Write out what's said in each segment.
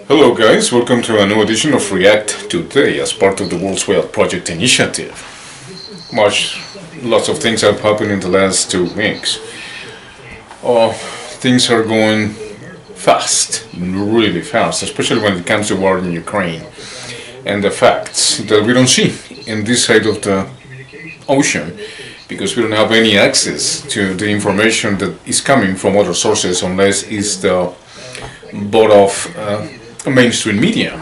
Hello guys, welcome to a new edition of React Today as part of the World's Wide Project initiative. Lots of things have happened in the last 2 weeks. Things are going fast, really fast, especially when it comes to war in Ukraine and the facts that we don't see in this side of the ocean because we don't have any access to the information that is coming from other sources unless it's the board of mainstream media.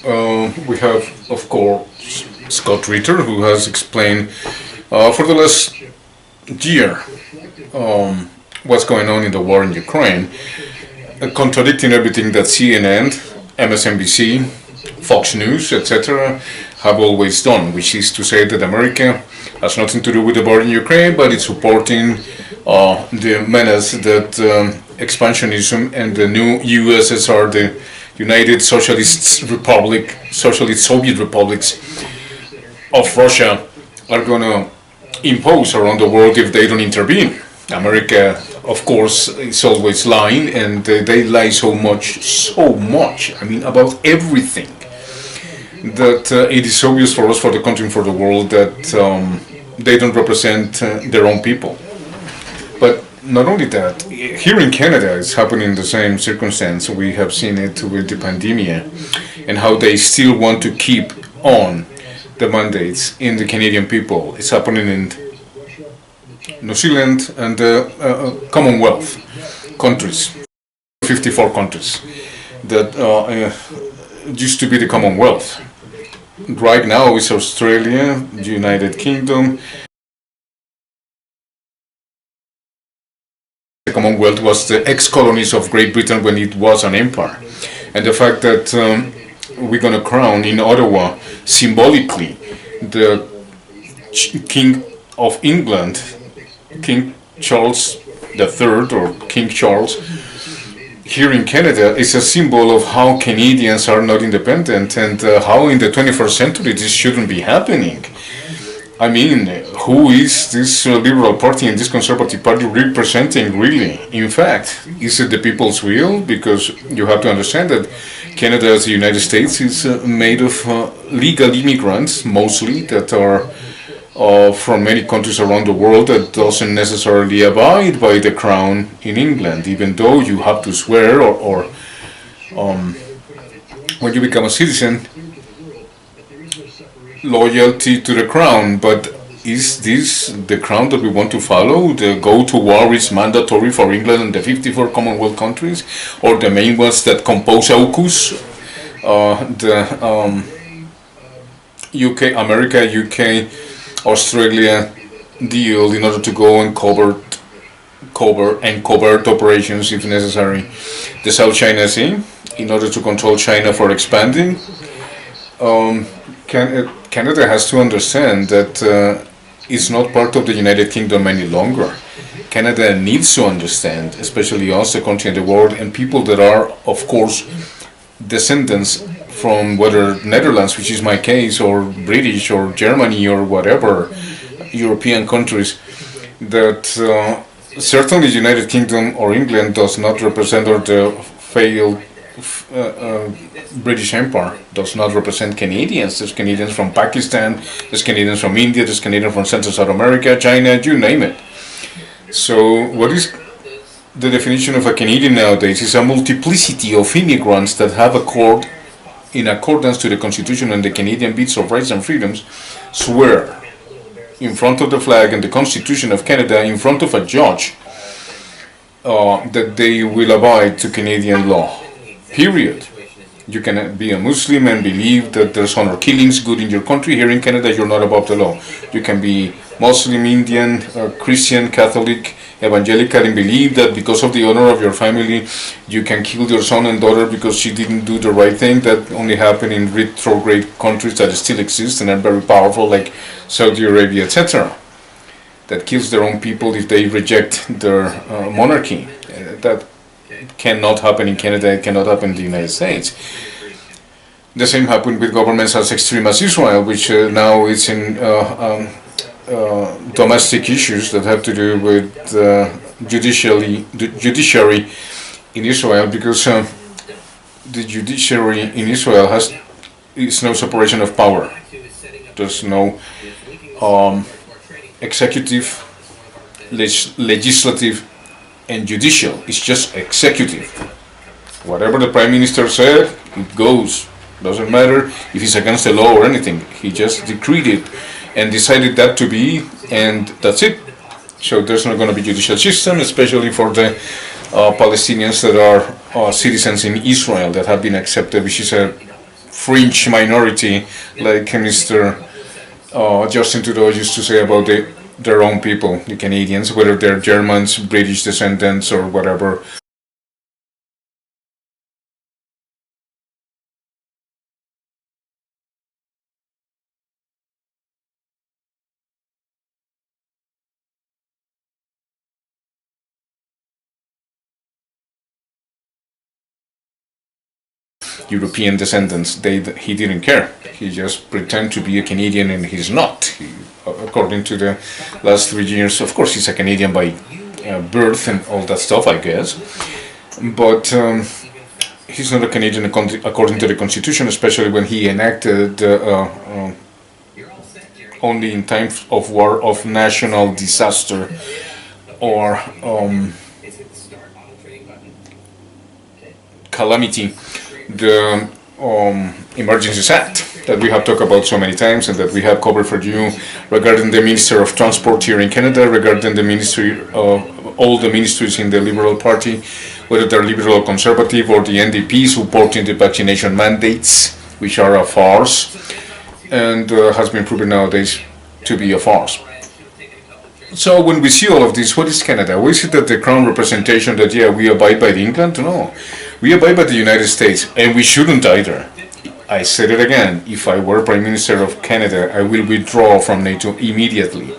We have, of course, Scott Ritter, who has explained for the last year what's going on in the war in Ukraine, contradicting everything that CNN, MSNBC, Fox News, etc. have always done, which is to say that America has nothing to do with the war in Ukraine, but it's supporting the menace that expansionism and the new USSR, the United Socialist Soviet Republics of Russia, are going to impose around the world if they don't intervene. America, of course, is always lying, and they lie so much, about everything, that it is obvious for us, for the country, and for the world, that they don't represent their own people. But not only that, here in Canada it's happening in the same circumstance. We have seen it with the pandemic and how they still want to keep on the mandates in the Canadian people. It's happening in New Zealand and the Commonwealth countries, 54 countries that used to be the Commonwealth. Right now it's Australia, the United Kingdom. The Commonwealth was the ex-colonies of Great Britain when it was an empire. And the fact that we're going to crown in Ottawa symbolically the King of England, King Charles III, or King Charles, here in Canada, is a symbol of how Canadians are not independent and how in the 21st century this shouldn't be happening. I mean, who is this Liberal Party and this Conservative Party representing really? In fact, is it the people's will? Because you have to understand that Canada, as the United States, is made of legal immigrants, mostly, that are from many countries around the world that doesn't necessarily abide by the crown in England, even though you have to swear or when you become a citizen, loyalty to the crown. But is this the crown that we want to follow? The go to war is mandatory for England and the 54 Commonwealth countries, or the main ones that compose AUKUS, the UK, America, UK, Australia deal in order to go and covert operations if necessary. The South China Sea in order to control China for expanding. Canada has to understand that it's not part of the United Kingdom any longer. Canada needs to understand, especially us, the country and the world, and people that are, of course, descendants from whether Netherlands, which is my case, or British, or Germany, or whatever European countries, that certainly the United Kingdom or England does not represent, or the failed British Empire does not represent Canadians. There's Canadians from Pakistan, there's Canadians from India, there's Canadians from Central South America, China, you name it. So what is the definition of a Canadian nowadays? Is a multiplicity of immigrants that have in accordance to the Constitution and the Canadian Bill of Rights and Freedoms, swear in front of the flag and the Constitution of Canada, in front of a judge, that they will abide to Canadian law. Period. You can be a Muslim and believe that there's honor killings good in your country. Here in Canada, you're not above the law. You can be Muslim, Indian, Christian, Catholic, evangelical, and believe that because of the honor of your family, you can kill your son and daughter because she didn't do the right thing. That only happen in retrograde countries that still exist and are very powerful, like Saudi Arabia, etc. That kills their own people if they reject their monarchy. That cannot happen in Canada, it cannot happen in the United States. The same happened with governments as extreme as Israel, which now is in domestic issues that have to do with judiciary in Israel, because the judiciary in Israel is no separation of power. There's no executive, legislative, and judicial. It's just executive. Whatever the prime minister said, it goes. Doesn't matter if it's against the law or anything. He just decreed it and decided that to be, and that's it. So there's not going to be judicial system, especially for the Palestinians that are citizens in Israel that have been accepted, which is a fringe minority, like Mr. Justin Trudeau used to say about their own people, the Canadians, whether they're Germans, British descendants, or whatever. European descendants, he didn't care. He just pretended to be a Canadian and he's not. According to the last 3 years, of course he's a Canadian by birth and all that stuff, I guess. But he's not a Canadian according to the Constitution, especially when he enacted only in times of war, of national disaster, or calamity, the Emergencies Act that we have talked about so many times and that we have covered for you regarding the Minister of Transport here in Canada, regarding the ministry of all the ministries in the Liberal Party, whether they're Liberal or Conservative, or the NDP supporting the vaccination mandates, which are a farce, and has been proven nowadays to be a farce. So when we see all of this, what is Canada? We see that the Crown representation that, yeah, we abide by England? No. We abide by the United States, and we shouldn't either. I said it again, if I were Prime Minister of Canada, I will withdraw from NATO immediately.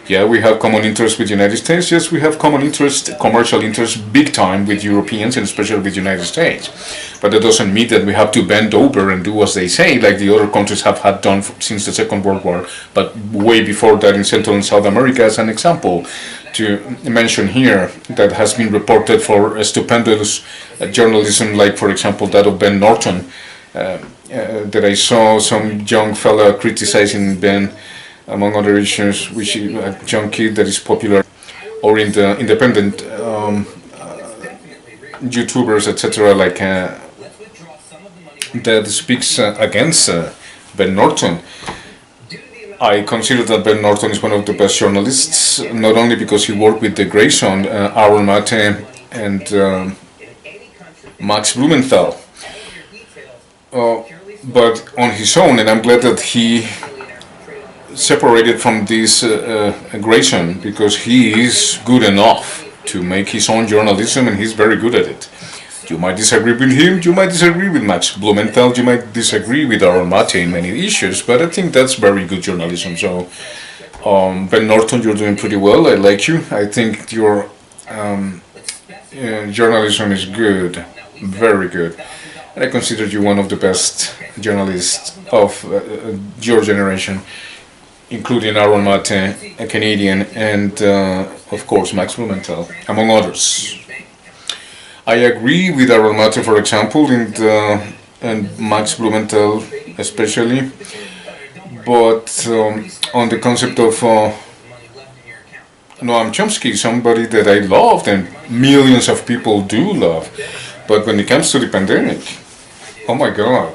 Yeah, we have common interests with the United States. Yes, we have common interests, commercial interests, big time with Europeans and especially with the United States. But that doesn't mean that we have to bend over and do as they say, like the other countries have had done since the Second World War, but way before that in Central and South America, as an example to mention here, that has been reported for stupendous journalism, like for example that of Ben Norton, that I saw some young fella criticizing Ben, among other issues, which is a young kid that is popular, or in the independent YouTubers, etc., like that speaks against Ben Norton. I consider that Ben Norton is one of the best journalists, not only because he worked with the Grayson, Aaron Mate, and Max Blumenthal, but on his own, and I'm glad that he separated from this Grayson, because he is good enough to make his own journalism, and he's very good at it. You might disagree with him, you might disagree with Max Blumenthal, you might disagree with Aaron Mate in many issues, but I think that's very good journalism. So, Ben Norton, you're doing pretty well. I like you. I think your journalism is good, very good. And I consider you one of the best journalists of your generation, including Aaron Mate, a Canadian, and of course Max Blumenthal, among others. I agree with Aaron Mate, for example, and Max Blumenthal especially, but on the concept of Noam Chomsky, somebody that I loved and millions of people do love, but when it comes to the pandemic, oh my God,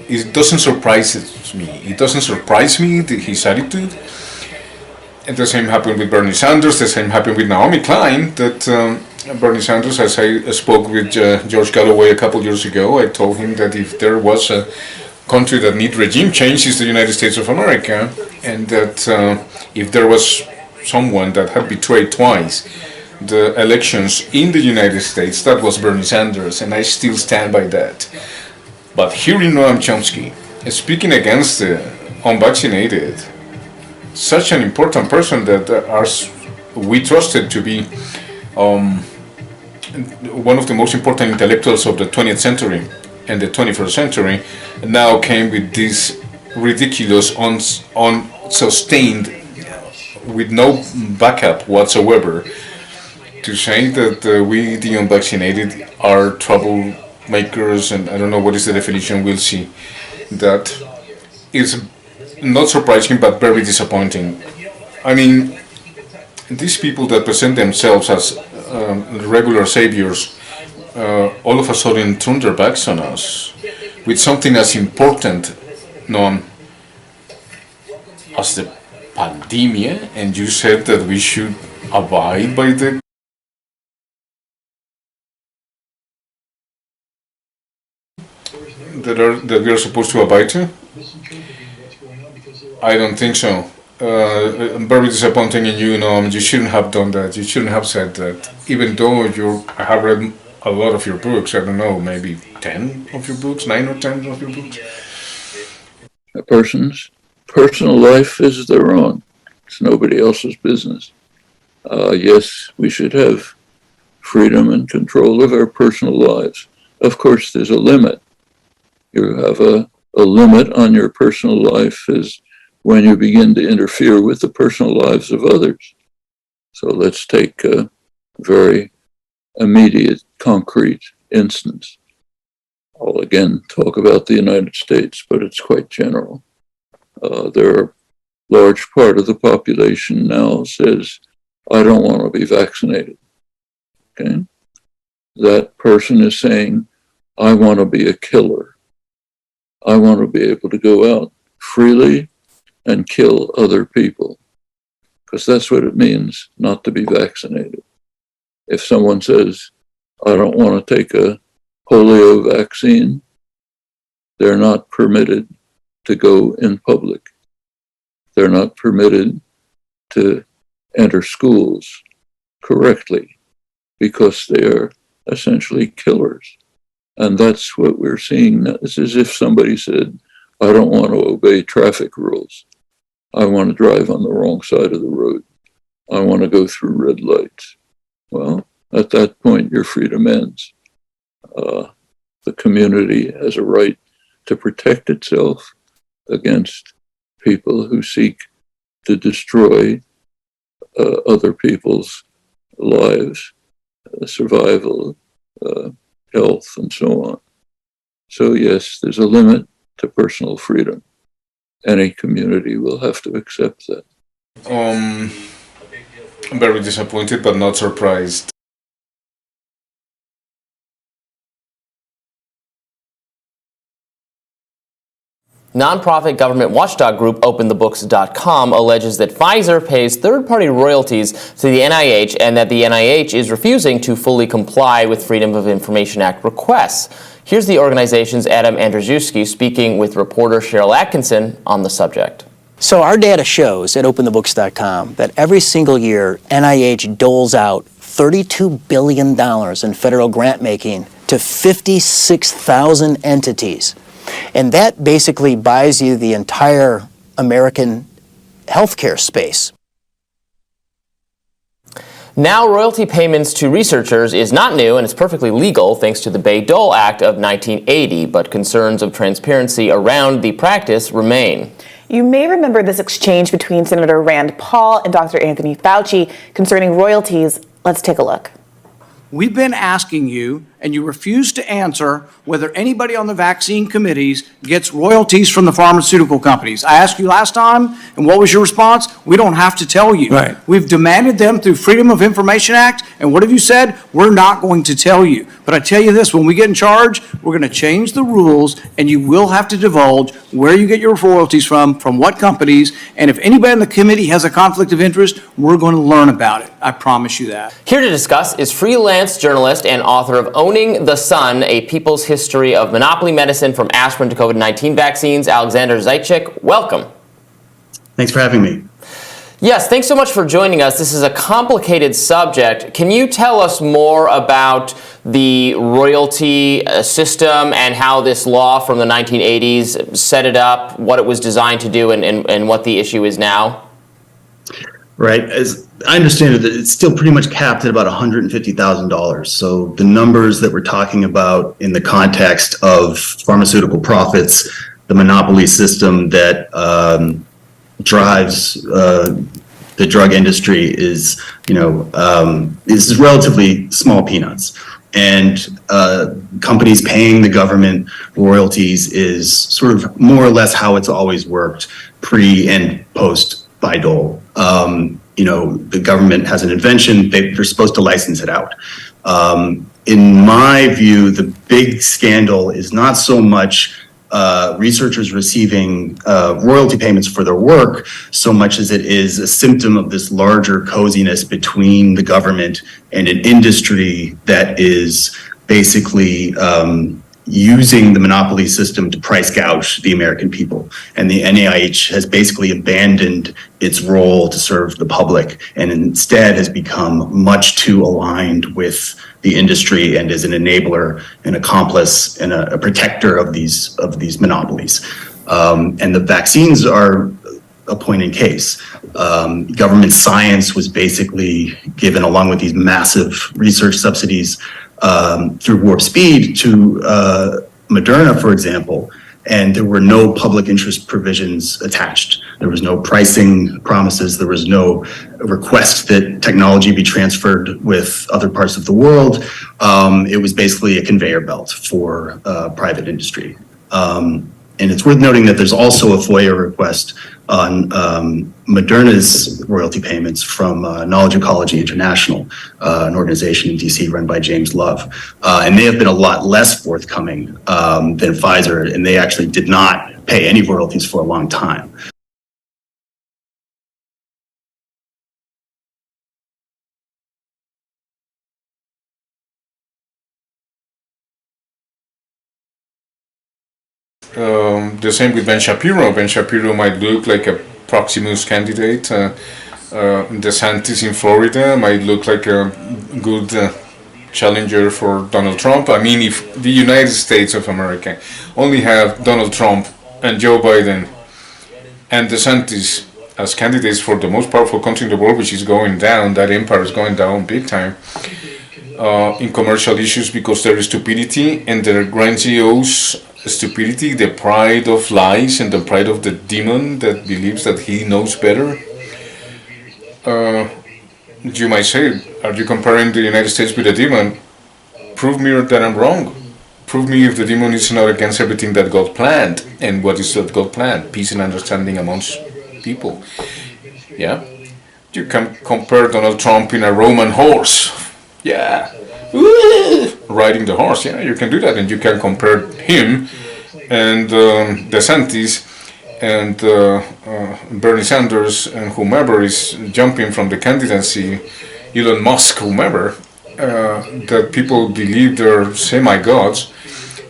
it doesn't surprise me. It doesn't surprise me, his attitude. And the same happened with Bernie Sanders, the same happened with Naomi Klein, that Bernie Sanders, as I spoke with George Galloway a couple years ago, I told him that if there was a country that needs regime change, it's the United States of America, and that if there was someone that had betrayed twice the elections in the United States, that was Bernie Sanders, and I still stand by that. But hearing Noam Chomsky speaking against the unvaccinated, such an important person that we trusted to be one of the most important intellectuals of the 20th century and the 21st century, now came with this ridiculous, unsustained, with no backup whatsoever, to say that we, the unvaccinated, are trouble makers, and I don't know what is the definition, we'll see, that is not surprising but very disappointing. I mean, these people that present themselves as regular saviors all of a sudden turn their backs on us with something as important known as the pandemia, and you said that we should abide by the that we are supposed to abide to? I don't think so. Very disappointing in you. You shouldn't have done that. You shouldn't have said that. Even though I have read a lot of your books. I don't know, maybe 10 of your books, 9 or 10 of your books. A person's personal life is their own. It's nobody else's business. Yes, we should have freedom and control of our personal lives. Of course, there's a limit. You have a limit on your personal life is when you begin to interfere with the personal lives of others. So let's take a very immediate, concrete instance. I'll again talk about the United States, but it's quite general. There are large part of the population now says, I don't want to be vaccinated. Okay? That person is saying, I want to be a killer. I want to be able to go out freely and kill other people, because that's what it means not to be vaccinated. If someone says, I don't want to take a polio vaccine, they're not permitted to go in public. They're not permitted to enter schools correctly because they are essentially killers. And that's what we're seeing now. It's as if somebody said, I don't want to obey traffic rules. I want to drive on the wrong side of the road. I want to go through red lights. Well, at that point, your freedom ends. The community has a right to protect itself against people who seek to destroy other people's lives, survival, health, and so on. So yes, there's a limit to personal freedom. Any community will have to accept that. I'm very disappointed, but not surprised. Nonprofit government watchdog group OpenTheBooks.com alleges that Pfizer pays third-party royalties to the NIH and that the NIH is refusing to fully comply with Freedom of Information Act requests. Here's the organization's Adam Andrzejewski speaking with reporter Cheryl Atkinson on the subject. So our data shows at OpenTheBooks.com that every single year NIH doles out $32 billion in federal grant making to 56,000 entities. And that basically buys you the entire American healthcare space. Now, royalty payments to researchers is not new, and it's perfectly legal thanks to the Bayh-Dole Act of 1980, but concerns of transparency around the practice remain. You may remember this exchange between Senator Rand Paul and Dr. Anthony Fauci concerning royalties. Let's take a look. We've been asking you, and you refuse to answer, whether anybody on the vaccine committees gets royalties from the pharmaceutical companies. I asked you last time, and what was your response? We don't have to tell you. Right. We've demanded them through Freedom of Information Act, and what have you said? We're not going to tell you. But I tell you this, when we get in charge, we're going to change the rules, and you will have to divulge where you get your royalties from what companies, and if anybody in the committee has a conflict of interest, we're going to learn about it. I promise you that. Here to discuss is freelance journalist and author of Owning the Sun, A People's History of Monopoly Medicine from Aspirin to COVID-19 Vaccines, Alexander Zaitchik. Welcome. Thanks for having me. Yes, thanks so much for joining us. This is a complicated subject. Can you tell us more about the royalty system and how this law from the 1980s set it up, what it was designed to do, and what the issue is now? Right. As I understand it, it's still pretty much capped at about $150,000. So the numbers that we're talking about in the context of pharmaceutical profits, the monopoly system that drives the drug industry is relatively small peanuts. and companies paying the government royalties is sort of more or less how it's always worked pre and post Bayh-Dole. The government has an invention, they're supposed to license it out. In my view, the big scandal is not so much researchers receiving royalty payments for their work, so much as it is a symptom of this larger coziness between the government and an industry that is basically using the monopoly system to price gouge the American people. And the NIH has basically abandoned its role to serve the public and instead has become much too aligned with the industry and is an enabler, an accomplice, and a protector of these monopolies. And the vaccines are a point in case. Government science was basically given along with these massive research subsidies through warp speed to Moderna, for example, and there were no public interest provisions attached. There was no pricing promises. There was no request that technology be transferred with other parts of the world. It was basically a conveyor belt for private industry. And it's worth noting that there's also a FOIA request on Moderna's royalty payments from Knowledge Ecology International, an organization in DC run by James Love. And they have been a lot less forthcoming than Pfizer, and they actually did not pay any royalties for a long time. The same with Ben Shapiro. Ben Shapiro might look like a Proximus candidate. DeSantis in Florida might look like a good challenger for Donald Trump. I mean, if the United States of America only have Donald Trump and Joe Biden and DeSantis as candidates for the most powerful country in the world, which is going down, that empire is going down big time, in commercial issues because there is stupidity and their grandiose stupidity, the pride of lies and the pride of the demon that believes that he knows better. You might say, are you comparing the United States with a demon? Prove me that I'm wrong. Prove me if the demon is not against everything that God planned. And what is that God planned? Peace and understanding amongst people. Yeah? You can compare Donald Trump in a Roman horse. Yeah. Riding the horse, yeah, you can do that, and you can compare him and DeSantis and Bernie Sanders and whomever is jumping from the candidacy, Elon Musk, whomever, that people believe they're semi-gods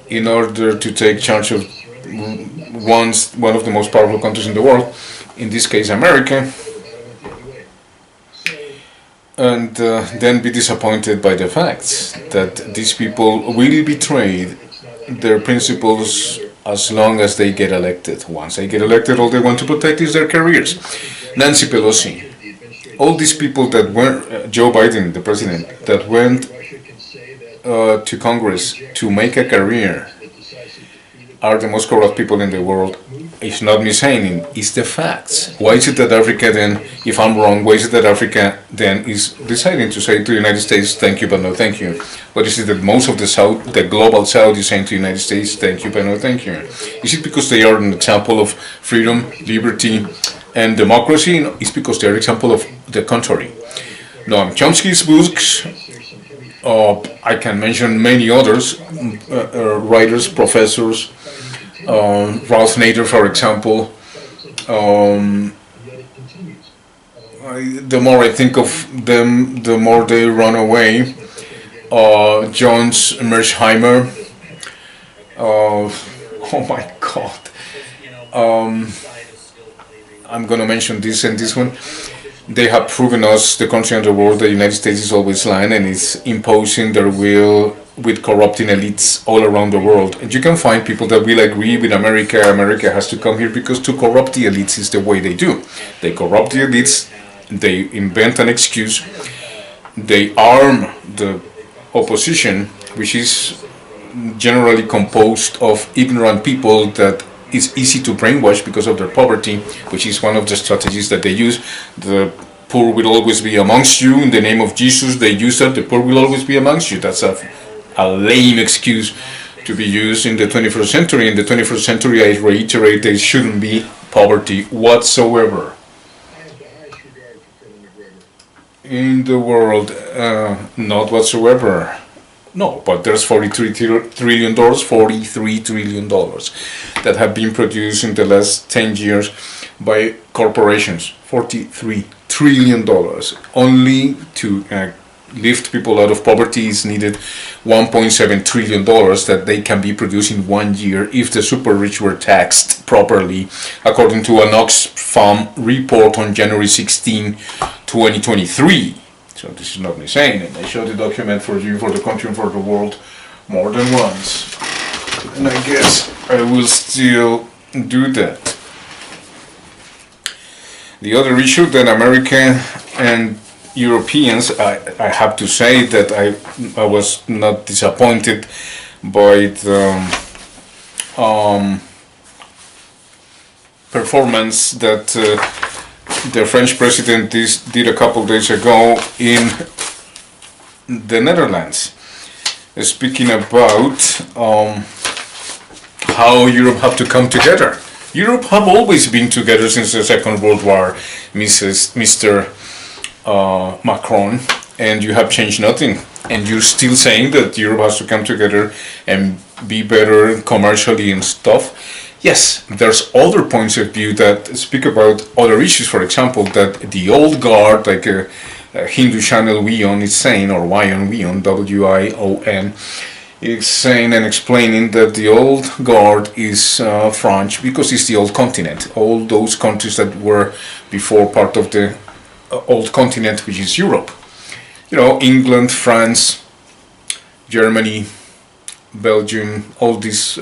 in order to take charge of one of the most powerful countries in the world, in this case America, and then be disappointed by the facts that these people will betray their principles as long as they get elected. Once they get elected, all they want to protect is their careers. Nancy Pelosi, all these people that went, Joe Biden, the president, that went to Congress to make a career, are the most corrupt people in the world. It's not me saying it, it's the facts. Why is it that Africa then, if I'm wrong, why is it that Africa then is deciding to say to the United States, thank you, but no thank you? What is it that most of the South, the global South, is saying to the United States, thank you, but no thank you? Is it because they are an example of freedom, liberty, and democracy? No, it's because they are an example of the contrary. Noam Chomsky's books, I can mention many others, writers, professors, Ralph Nader, for example. The more I think of them, the more they run away. Jones Mersheimer. Oh my God. I'm going to mention this and this one. They have proven us, the country and the world, the United States is always lying and is imposing their will with corrupting elites all around the world. And you can find people that will agree with America. America has to come here because to corrupt the elites is the way they do. They corrupt the elites, they invent an excuse, they arm the opposition, which is generally composed of ignorant people that it's easy to brainwash because of their poverty, which is one of the strategies that they use. The poor will always be amongst you. In the name of Jesus, they use that. The poor will always be amongst you. That's a a lame excuse to be used in the 21st century. In the 21st century, I reiterate, there shouldn't be poverty whatsoever in the world, not whatsoever. No, but there's $43 trillion that have been produced in the last 10 years by corporations. $43 trillion. Only to lift people out of poverty is needed $1.7 trillion that they can be produced in 1 year if the super rich were taxed properly, according to an Oxfam report on January 16, 2023. So this is not me saying it. I showed the document for you, for the country, and for the world more than once. And I guess I will still do that. The other issue that America and Europeans, I have to say that I was not disappointed by the performance that the French president did a couple days ago in the Netherlands, speaking about how Europe have to come together. Europe have always been together since the Second World War, Mr. Macron, and you have changed nothing. And you're still saying that Europe has to come together and be better commercially and stuff. Yes, there's other points of view that speak about other issues. For example, that the old guard, like Hindu channel Wion is saying, or Wion, W-I-O-N, is saying and explaining that the old guard is French because it's the old continent. All those countries that were before part of the old continent, which is Europe. You know, England, France, Germany, Belgium, all these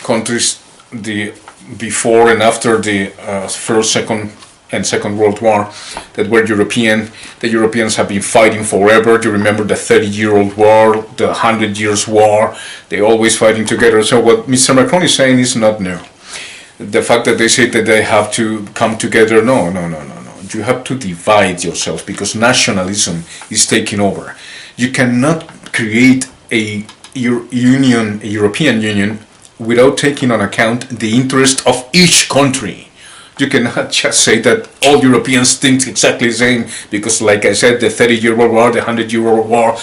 countries, the before and after the First, Second World War, that were European. The Europeans have been fighting forever. Do you remember the 30-year-old war, the 100 Years' War? They always fighting together. So what Mr. Macron is saying is not new. The fact that they say that they have to come together, no. You have to divide yourself because nationalism is taking over. You cannot create a European Union without taking on account the interest of each country. You cannot just say that all Europeans think exactly the same because, like I said, the 30-year war, the 100-year war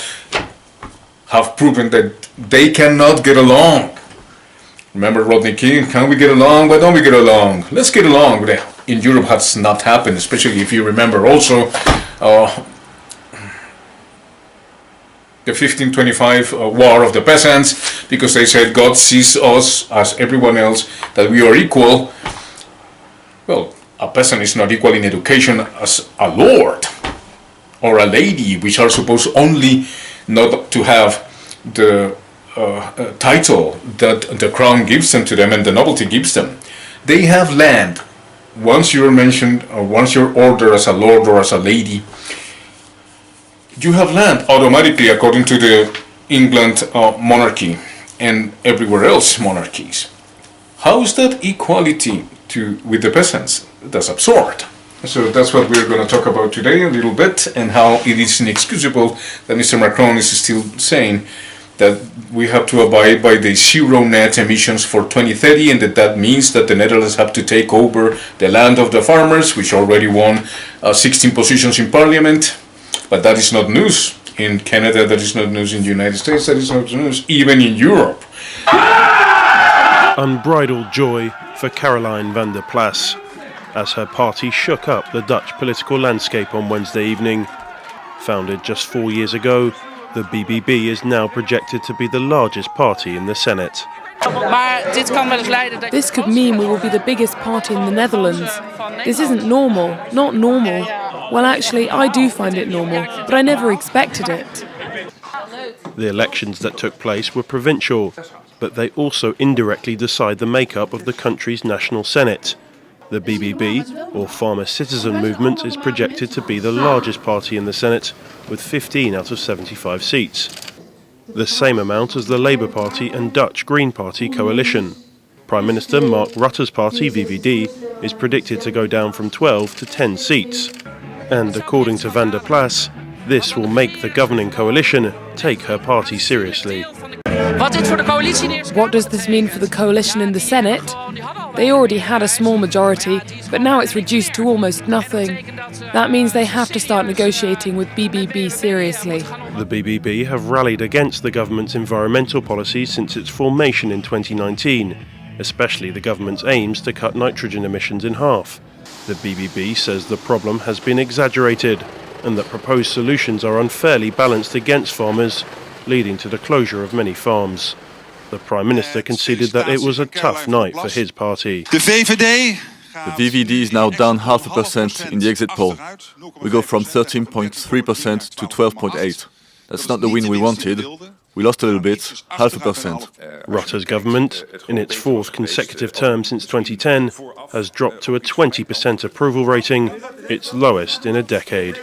have proven that they cannot get along. Remember Rodney King? Can we get along? Why don't we get along? Let's get along. In Europe has not happened, especially if you remember also the 1525 War of the Peasants, because they said God sees us as everyone else, that we are equal. Well, a peasant is not equal in education as a lord or a lady, which are supposed only not to have the title that the crown gives them to them and the nobility gives them. They have land. Once you're mentioned, or once you're ordered as a lord or as a lady, you have land automatically according to the England monarchy and everywhere else monarchies. How is that equality with the peasants? That's absurd. So that's what we're going to talk about today a little bit, and how it is inexcusable that Mr. Macron is still saying that we have to abide by the zero net emissions for 2030, and that means that the Netherlands have to take over the land of the farmers, which already won 16 positions in parliament. But that is not news in Canada, that is not news in the United States, that is not news even in Europe. Unbridled joy for Caroline van der Plas as her party shook up the Dutch political landscape on Wednesday evening. Founded just 4 years ago, the BBB is now projected to be the largest party in the Senate. This could mean we will be the biggest party in the Netherlands. This isn't normal, not normal. Well, actually, I do find it normal, but I never expected it. The elections that took place were provincial, but they also indirectly decide the makeup of the country's national Senate. The BBB, or Farmer Citizen Movement, is projected to be the largest party in the Senate, with 15 out of 75 seats. The same amount as the Labour Party and Dutch Green Party coalition. Prime Minister Mark Rutte's party, VVD, is predicted to go down from 12 to 10 seats. And according to van der Plas, This will make the governing coalition take her party seriously. What does this mean for the coalition in the Senate? They already had a small majority, but now it's reduced to almost nothing. That means they have to start negotiating with BBB seriously. The BBB have rallied against the government's environmental policies since its formation in 2019, especially the government's aims to cut nitrogen emissions in half. The BBB says the problem has been exaggerated and that proposed solutions are unfairly balanced against farmers, leading to the closure of many farms. The Prime Minister conceded that it was a tough night for his party. The VVD is now down 0.5% in the exit poll. We go from 13.3% to 12.8%. That's not the win we wanted. We lost a little bit, 0.5%. Rutte's government, in its fourth consecutive term since 2010, has dropped to a 20% approval rating, its lowest in a decade.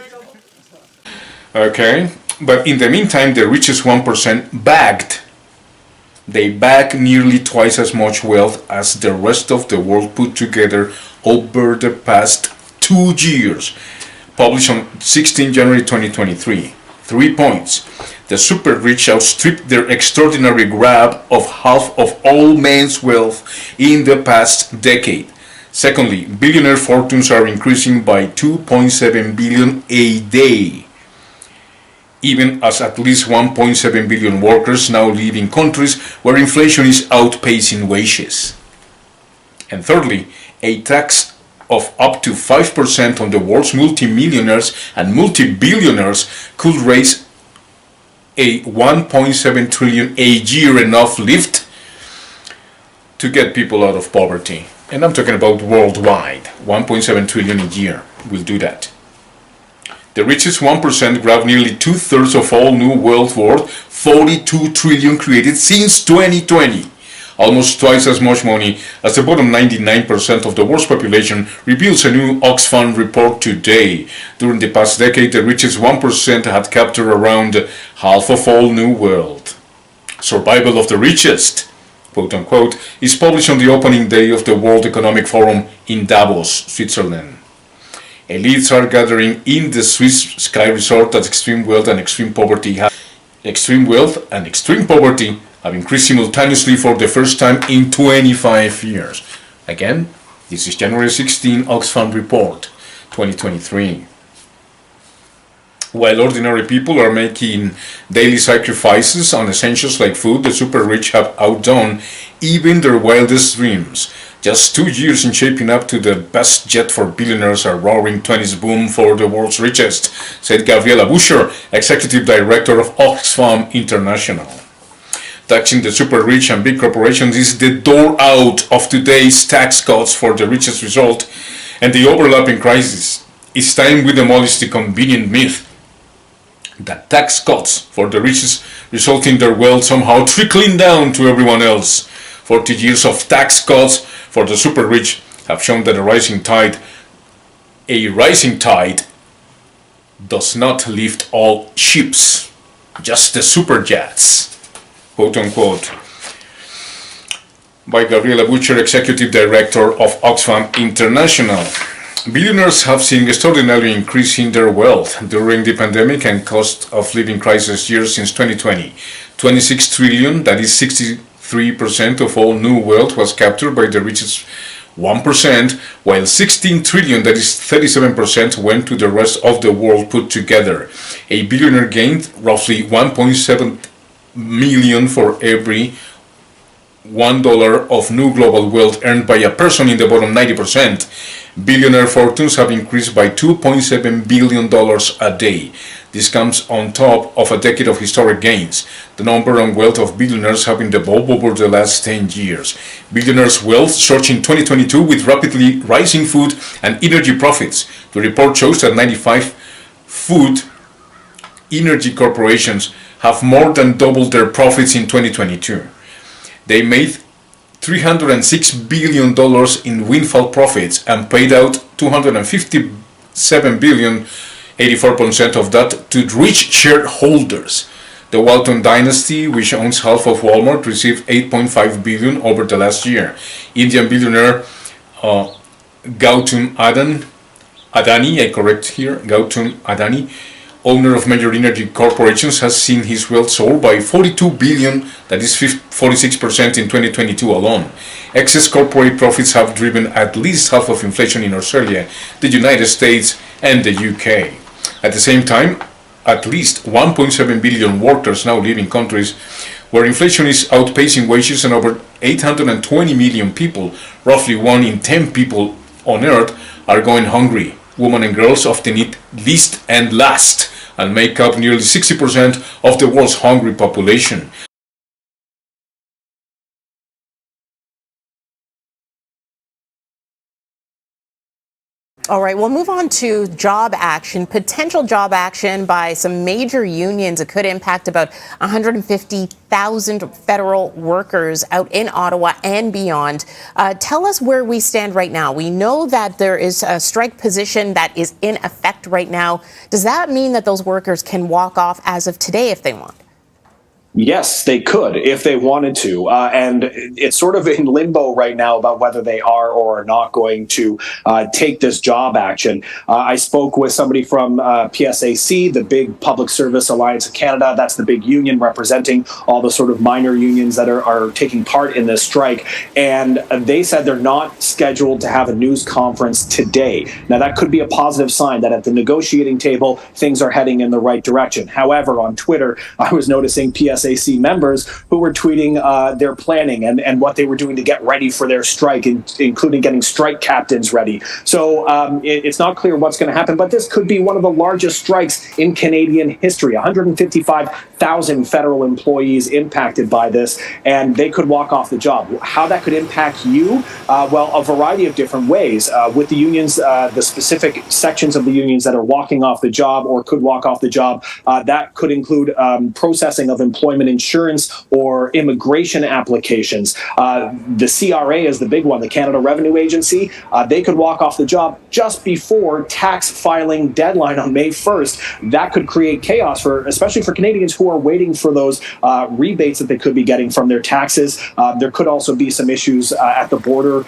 Okay, but in the meantime, the richest 1% bagged. They bag nearly twice as much wealth as the rest of the world put together over the past 2 years. Published on 16 January 2023. 3 points. The super rich outstripped their extraordinary grab of half of all men's wealth in the past decade. Secondly, billionaire fortunes are increasing by 2.7 billion a day, even as at least 1.7 billion workers now live in countries where inflation is outpacing wages. And thirdly, a tax of up to 5% on the world's multimillionaires and multi-billionaires could raise a 1.7 trillion a year enough lift to get people out of poverty. And I'm talking about worldwide. 1.7 trillion a year will do that. The richest 1% grab nearly 2/3 of all new wealth worth 42 trillion created since 2020. Almost twice as much money as the bottom 99% of the world's population, reveals a new Oxfam report today. During the past decade, the richest 1% had captured around half of all new wealth. Survival of the richest, quote unquote, is published on the opening day of the World Economic Forum in Davos, Switzerland. Elites are gathering in the Swiss ski resort that extreme wealth and extreme poverty have increased simultaneously for the first time in 25 years. Again, this is January 16 Oxfam Report 2023. While ordinary people are making daily sacrifices on essentials like food, the super rich have outdone even their wildest dreams. Just 2 years in shaping up to the best jet for billionaires, a roaring 20s boom for the world's richest, said Gabriela Buscher, executive director of Oxfam International. Taxing the super rich and big corporations is the door out of today's tax cuts for the richest result, and the overlapping crisis. It's time we demolish the convenient myth that tax cuts for the richest result in their wealth somehow trickling down to everyone else. 40 years of tax cuts for the super rich have shown that a rising tide does not lift all ships, just the super jets, quote unquote, by Gabriela Buscher, executive director of Oxfam International. Billionaires have seen extraordinary increase in their wealth during the pandemic and cost of living crisis years since 2020. 26 trillion, that is 63% of all new wealth, was captured by the richest 1%, while 16 trillion, that is 37%, went to the rest of the world put together. A billionaire gained roughly 1.7 million for every $1 of new global wealth earned by a person in the bottom 90%. Billionaire fortunes have increased by $2.7 billion a day. This comes on top of a decade of historic gains. The number and wealth of billionaires have been doubled over the last 10 years. Billionaires' wealth surged in 2022 with rapidly rising food and energy profits. The report shows that 95 food energy corporations have more than doubled their profits in 2022. They made $306 billion in windfall profits and paid out $257 billion, 84% of that, to rich shareholders. The Walton dynasty, which owns half of Walmart, received $8.5 billion over the last year. Indian billionaire Gautam Adani, Gautam Adani, owner of major energy corporations, has seen his wealth soared by 42 billion, that is 46% in 2022 alone. Excess corporate profits have driven at least half of inflation in Australia, the United States, and the UK. At the same time, at least 1.7 billion workers now live in countries where inflation is outpacing wages, and over 820 million people, roughly 1 in 10 people on earth, are going hungry. Women and girls often eat least and last and make up nearly 60% of the world's hungry population. All right, we'll move on to job action, potential job action by some major unions. It could impact about 150,000 federal workers out in Ottawa and beyond. Tell us where we stand right now. We know that there is a strike position that is in effect right now. Does that mean that those workers can walk off as of today if they want? Yes, they could if they wanted to. And it's sort of in limbo right now about whether they are or are not going to take this job action. I spoke with somebody from PSAC, the big Public Service Alliance of Canada. That's the big union representing all the sort of minor unions that are taking part in this strike. And they said they're not scheduled to have a news conference today. Now, that could be a positive sign that at the negotiating table, things are heading in the right direction. However, on Twitter, I was noticing PSAC members who were tweeting their planning and what they were doing to get ready for their strike, including getting strike captains ready. So it's not clear what's going to happen, but this could be one of the largest strikes in Canadian history. 155,000 federal employees impacted by this, and they could walk off the job. How that could impact you? Well, a variety of different ways. With the unions, the specific sections of the unions that are walking off the job or could walk off the job, that could include processing of employment insurance or immigration applications. The CRA is the big one, the Canada Revenue Agency. They could walk off the job just before tax filing deadline on May 1st. That could create chaos especially for Canadians who are waiting for those rebates that they could be getting from their taxes. There could also be some issues at the border,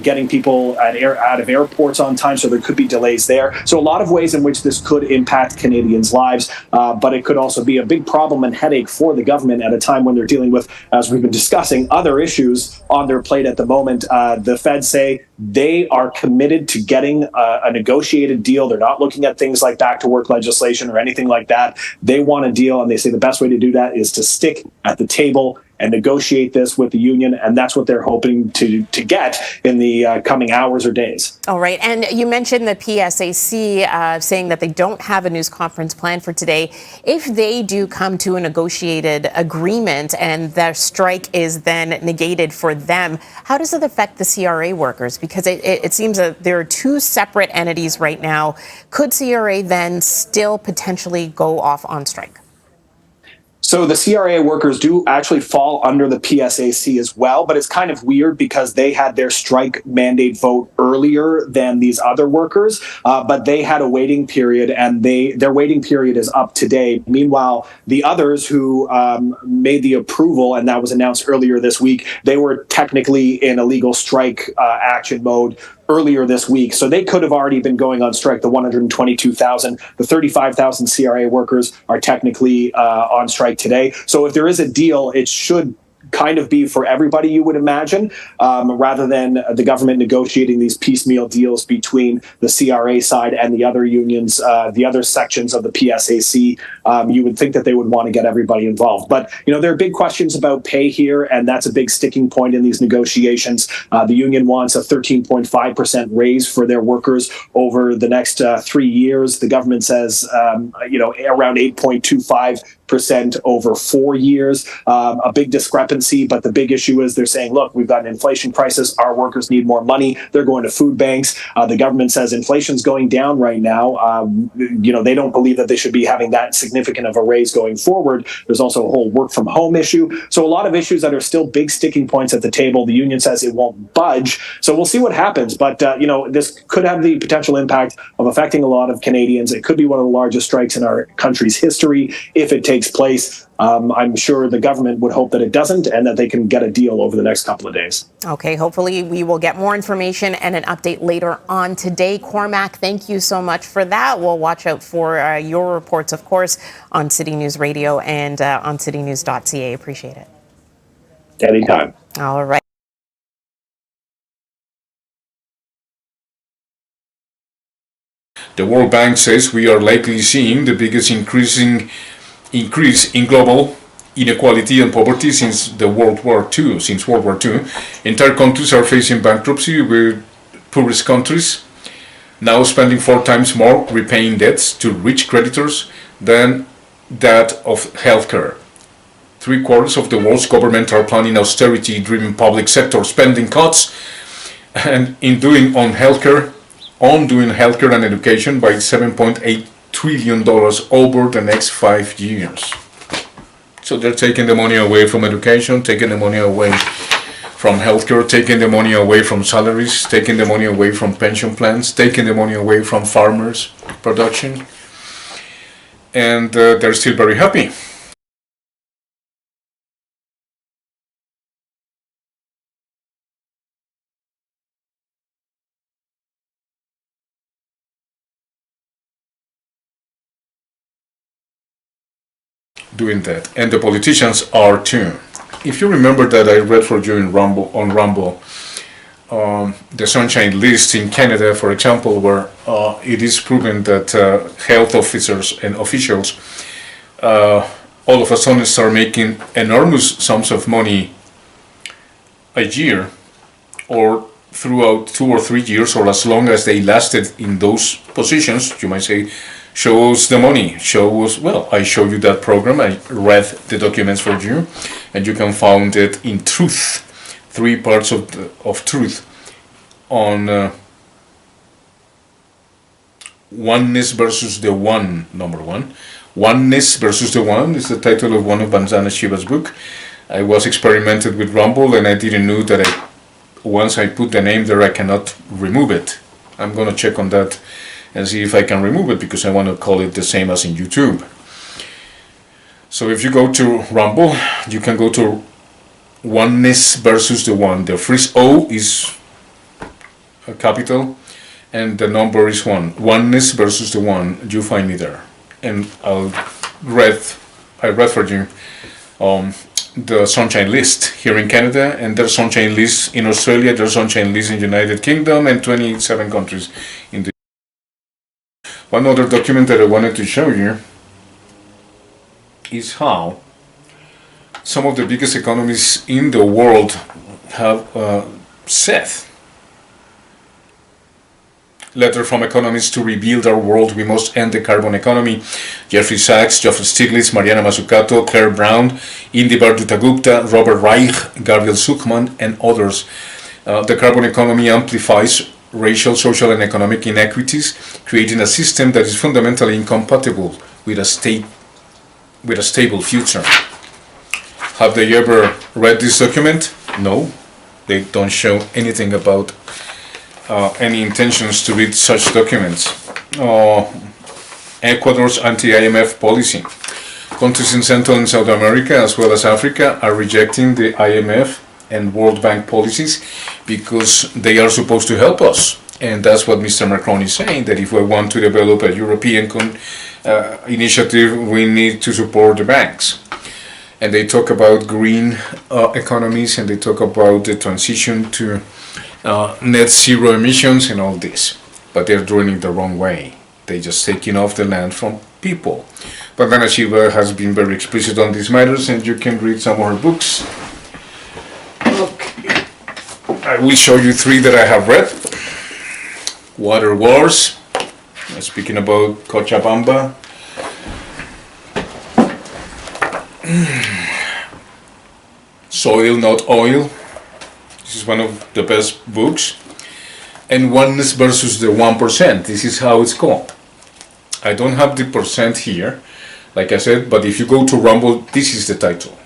getting people out of airports on time, so there could be delays there. So a lot of ways in which this could impact Canadians' lives, but it could also be a big problem and headache for the government at a time when they're dealing with, as we've been discussing, other issues on their plate at the moment. The Feds say they are committed to getting a negotiated deal. They're not looking at things like back to work legislation or anything like that. They want a deal, and they say the best way to do that is to stick at the table and negotiate this with the union, and that's what they're hoping to get in the coming hours or days. All right, and you mentioned the PSAC saying that they don't have a news conference planned for today. If they do come to a negotiated agreement and their strike is then negated for them, how does it affect the CRA workers? Because it seems that there are two separate entities right now. Could CRA then still potentially go off on strike? So the CRA workers do actually fall under the PSAC as well, but it's kind of weird because they had their strike mandate vote earlier than these other workers, but they had a waiting period, and their waiting period is up today. Meanwhile, the others who made the approval, and that was announced earlier this week, they were technically in a legal strike action mode earlier this week. So they could have already been going on strike, the 122,000. The 35,000 CRA workers are technically on strike today. So if there is a deal, it should kind of be for everybody, you would imagine, rather than the government negotiating these piecemeal deals between the CRA side and the other unions, the other sections of the PSAC. You would think that they would want to get everybody involved. But, there are big questions about pay here, and that's a big sticking point in these negotiations. The union wants a 13.5% raise for their workers over the next 3 years. The government says, around 8.25% over 4 years. A big discrepancy, but the big issue is they're saying, look, we've got an inflation crisis. Our workers need more money. They're going to food banks. The government says inflation's going down right now. They don't believe that they should be having that significant of a raise going forward. There's also a whole work from home issue. So a lot of issues that are still big sticking points at the table. The union says it won't budge. So we'll see what happens. But, this could have the potential impact of affecting a lot of Canadians. It could be one of the largest strikes in our country's history if it takes takes place. I'm sure the government would hope that it doesn't and that they can get a deal over the next couple of days. Okay, hopefully we will get more information and an update later on today. Cormac, thank you so much for that. We'll watch out for your reports, of course, on City News Radio and on citynews.ca. Appreciate it. Anytime. All right. The World Bank says we are likely seeing the biggest increase in global inequality and poverty since World War II. Entire countries are facing bankruptcy, with poorest countries now spending 4 times more repaying debts to rich creditors than that of healthcare. 3/4 of the world's governments are planning austerity-driven public sector spending cuts, and doing healthcare and education by $7.8 trillion over the next 5 years. So they're taking the money away from education, taking the money away from healthcare, taking the money away from salaries, taking the money away from pension plans, taking the money away from farmers' production, and they're still very happy. Doing that, and the politicians are too. If you remember that I read for you on Rumble, the Sunshine List in Canada, for example, where it is proven that health officers and officials all of a sudden start making enormous sums of money a year, or throughout 2 or 3 years, or as long as they lasted in those positions. You might say, show us the money, show us. Well, I show you that program, I read the documents for you, and you can find it in Truth, 3 parts of Truth on oneness versus the one, number 1. Oneness versus the one is the title of one of Vanzana Shiva's book. I was experimented with Rumble, and I didn't know that once I put the name there, I cannot remove it. I'm going to check on that and see if I can remove it, because I want to call it the same as in YouTube. So if you go to Rumble, you can go to oneness versus the one. The first O is a capital, and the number is 1. Oneness versus the one. You find me there. And I read for you the Sunshine List here in Canada, and there's Sunshine List in Australia, there's Sunshine List in the United Kingdom, and 27 countries in the. One other document that I wanted to show you is how some of the biggest economies in the world have said. Letter from economists to rebuild our world, we must end the carbon economy. Jeffrey Sachs, Joseph Stiglitz, Mariana Mazzucato, Claire Brown, Indibar Dutta-Gupta, Robert Reich, Gabriel Zuckman, and others. The carbon economy amplifies racial, social, and economic inequities, creating a system that is fundamentally incompatible with a stable future. Have they ever read this document? No, they don't show anything about any intentions to read such documents. Ecuador's anti-IMF policy. Countries in Central and South America, as well as Africa, are rejecting the IMF and World Bank policies because they are supposed to help us. And that's what Mr. Macron is saying, that if we want to develop a European initiative, we need to support the banks. And they talk about green economies, and they talk about the transition to net zero emissions and all this. But they're doing it the wrong way. They're just taking off the land from people. Vandana Shiva has been very explicit on these matters, and you can read some more books. Okay. I will show you 3 that I have read. Water Wars, speaking about Cochabamba. Soil, Not Oil. This is one of the best books. And Oneness versus the 1%. This is how it's called. I don't have the percent here, like I said, but if you go to Rumble, this is the title.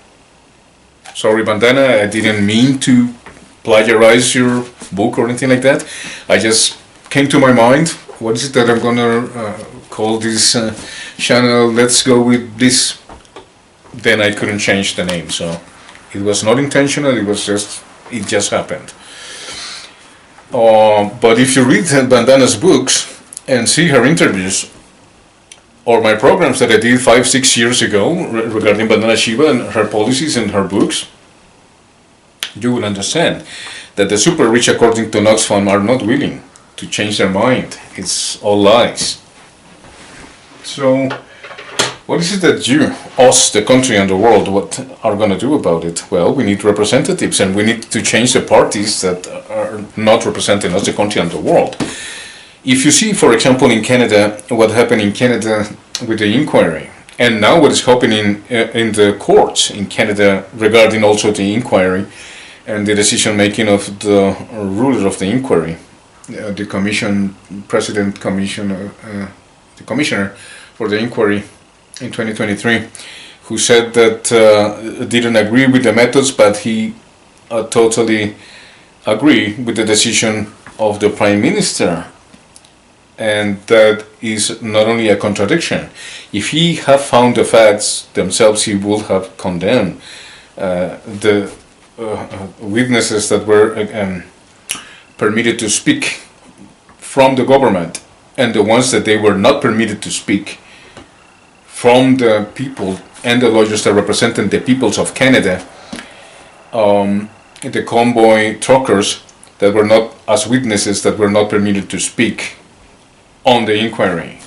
Sorry, Bandana, I didn't mean to plagiarize your book or anything like that. I just came to my mind, what is it that I'm gonna call this channel? Let's go with this then I couldn't change the name. So it was not intentional. It just happened. But if you read Bandana's books and see her interviews or my programs that I did 5-6 years ago regarding Bandana Shiva and her policies and her books, you will understand that the super rich, according to Oxfam, are not willing to change their mind. It's all lies. So, what is it that you, us, the country and the world, what are going to do about it? Well, we need representatives, and we need to change the parties that are not representing us, the country and the world. If you see, for example, in Canada, what happened in Canada with the inquiry, and now what is happening in the courts in Canada regarding also the inquiry and the decision making of the ruler of the inquiry, the commissioner for the inquiry in 2023, who said that didn't agree with the methods, but he totally agreed with the decision of the Prime Minister. And that is not only a contradiction. If he had found the facts themselves, he would have condemned the witnesses that were permitted to speak from the government, and the ones that they were not permitted to speak from the people and the lawyers that represented the peoples of Canada, the convoy truckers that were not as witnesses, that were not permitted to speak on the inquiry,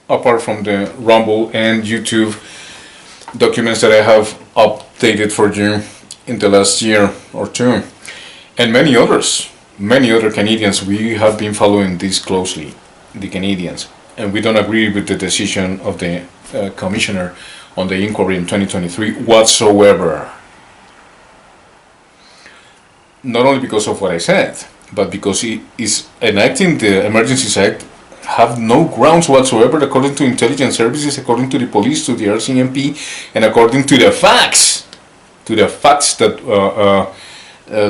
apart from the Rumble and YouTube documents that I have updated for you in the last year or two, and many other Canadians. We have been following this closely, the Canadians, and we don't agree with the decision of the commissioner on the inquiry in 2023 whatsoever. Not only because of what I said, but because he is enacting the Emergencies Act have no grounds whatsoever, according to intelligence services, according to the police, to the RCMP, and according to the facts that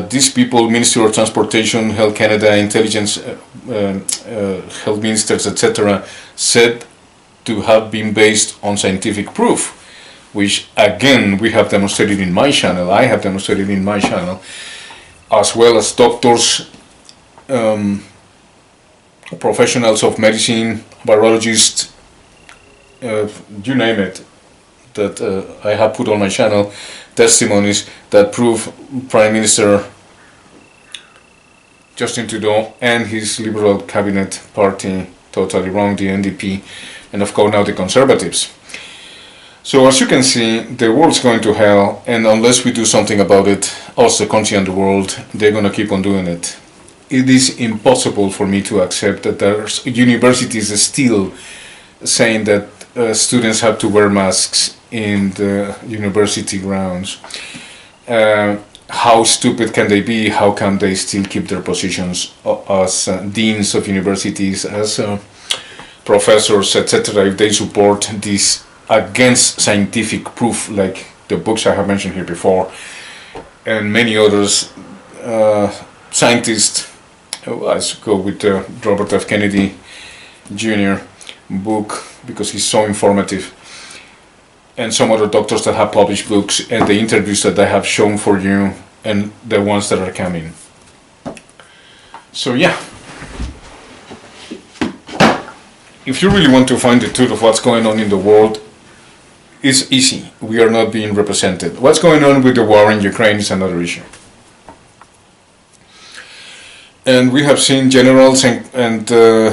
these people, Ministry of Transportation, Health Canada, Intelligence, Health Ministers, etc., said to have been based on scientific proof, which again we have demonstrated in my channel, I have demonstrated in my channel, as well as doctors, professionals of medicine, virologists, you name it, that I have put on my channel, testimonies that prove Prime Minister Justin Trudeau and his Liberal cabinet party totally wrong, the NDP, and of course now the Conservatives. So as you can see, the world's going to hell, and unless we do something about it, us, the country and the world, they're going to keep on doing it. It is impossible for me to accept that there's universities still saying that students have to wear masks in the university grounds. How stupid can they be? How can they still keep their positions as deans of universities, as professors, etc., if they support this against scientific proof, like the books I have mentioned here before, and many others, scientists. Let's go with the Robert F. Kennedy Jr. book, because he's so informative, and some other doctors that have published books, and the interviews that I have shown for you, and the ones that are coming. So yeah, if you really want to find the truth of what's going on in the world, it's easy. We are not being represented. What's going on with the war in Ukraine is another issue. And we have seen generals and the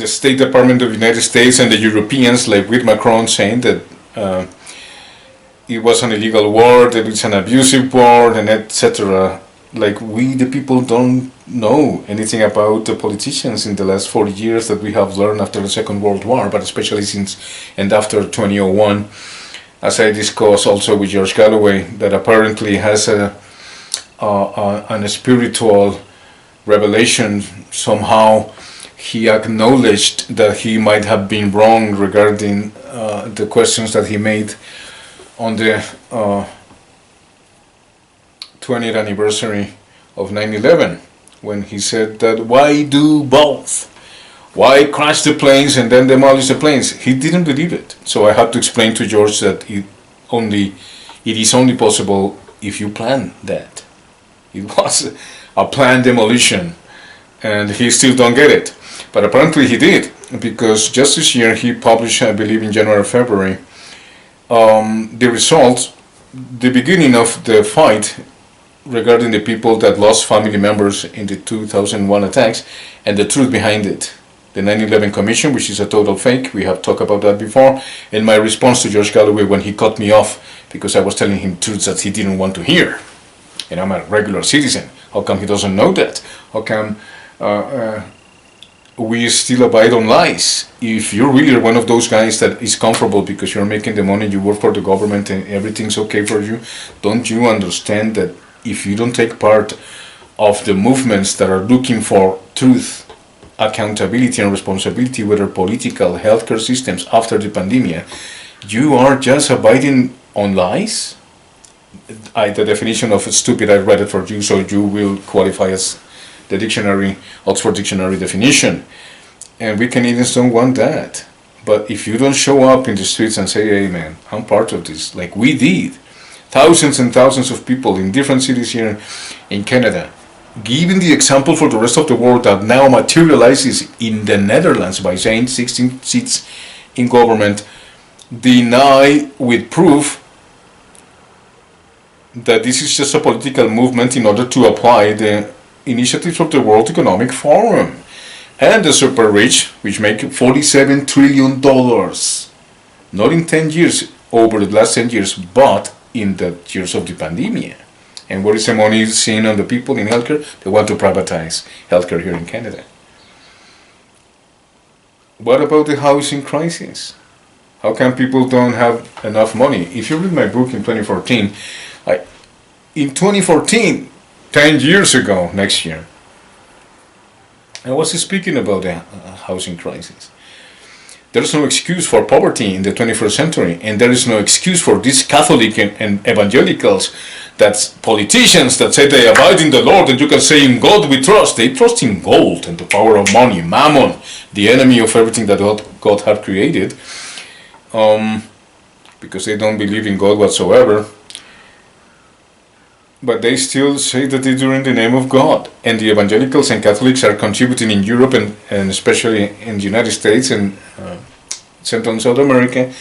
State Department of the United States and the Europeans, like with Macron, saying that it was an illegal war, that it's an abusive war, and etc. Like we, the people, don't know anything about the politicians in the last 40 years that we have learned after the Second World War, but especially since and after 2001, as I discussed also with George Galloway, that apparently has a spiritual revelation. Somehow he acknowledged that he might have been wrong regarding the questions that he made on the 20th anniversary of 9/11, when he said that why do both? Why crash the planes and then demolish the planes? He didn't believe it. So I had to explain to George that it is only possible if you plan that. It was a planned demolition, and he still don't get it. But apparently he did, because just this year he published, I believe in January or February, the results, the beginning of the fight regarding the people that lost family members in the 2001 attacks, and the truth behind it. The 9/11 Commission, which is a total fake, we have talked about that before, and my response to George Galloway when he cut me off because I was telling him truths that he didn't want to hear. And I'm a regular citizen. How come he doesn't know that? How come we still abide on lies? If you're really one of those guys that is comfortable because you're making the money, you work for the government and everything's okay for you, don't you understand that if you don't take part of the movements that are looking for truth, accountability and responsibility, whether political, healthcare systems after the pandemic, you are just abiding on lies? The definition of stupid, I read it for you, so you will qualify as the dictionary, Oxford Dictionary definition. And we Canadians don't want that. But if you don't show up in the streets and say, hey man, I'm part of this, like we did, thousands and thousands of people in different cities here in Canada, giving the example for the rest of the world that now materializes in the Netherlands by saying 16 seats in government, deny with proof that this is just a political movement in order to apply the initiatives of the World Economic Forum and the super rich, which make $47 trillion, not in 10 years, over the last 10 years, but in the years of the pandemic. And what is the money seen on the people in healthcare? They want to privatize healthcare here in Canada. What about the housing crisis? How come people don't have enough money? If you read my book in 2014, in 2014, 10 years ago, next year, I was speaking about the housing crisis. There is no excuse for poverty in the 21st century, and there is no excuse for these Catholic and evangelicals, that's politicians that say they abide in the Lord, and you can say in God we trust. They trust in gold and the power of money, mammon, the enemy of everything that God had created, because they don't believe in God whatsoever. But they still say that they do in the name of God. And the evangelicals and Catholics are contributing in Europe and especially in the United States and Central and South America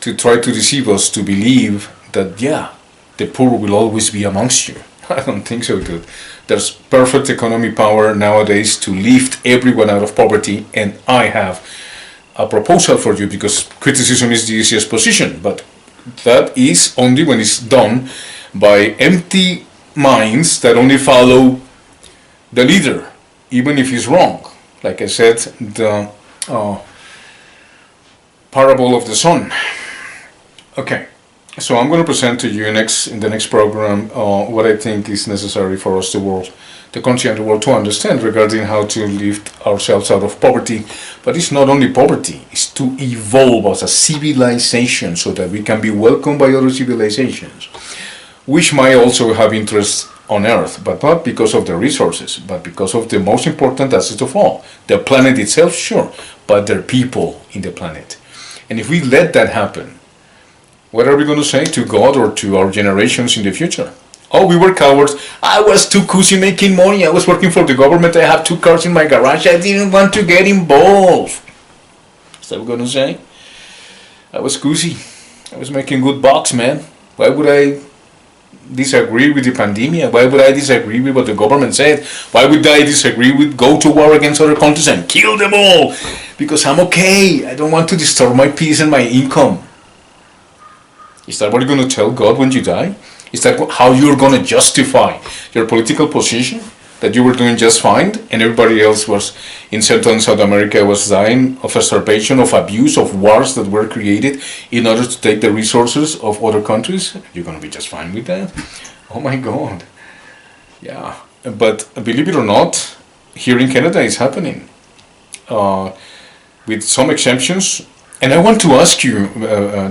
to try to deceive us to believe that, yeah, the poor will always be amongst you. I don't think so, dude. There's perfect economic power nowadays to lift everyone out of poverty, and I have a proposal for you, because criticism is the easiest position, but that is only when it's done by empty minds that only follow the leader, even if he's wrong. Like I said, the parable of the son. Okay, so I'm going to present to you in the next program what I think is necessary for us, the country and the world, to understand regarding how to lift ourselves out of poverty. But it's not only poverty, it's to evolve as a civilization so that we can be welcomed by other civilizations, which might also have interests on Earth, but not because of the resources, but because of the most important asset of all, the planet itself, sure, but their people in the planet. And if we let that happen, what are we going to say to God or to our generations in the future? Oh, we were cowards. I was too cozy making money. I was working for the government. I have 2 cars in my garage. I didn't want to get involved. Is that what we're going to say? I was cozy. I was making good bucks, man. Why would I disagree with the pandemic? Why would I disagree with what the government said? Why would I disagree with go to war against other countries and kill them all? Because I'm okay. I don't want to disturb my peace and my income. Is that what you're going to tell God when you die? Is that how you're going to justify your political position? That you were doing just fine and everybody else was in Central and South America was dying of starvation, of abuse, of wars that were created in order to take the resources of other countries? You're going to be just fine with that? Oh my God. Yeah. But believe it or not, here in Canada it's happening. With some exemptions. And I want to ask you,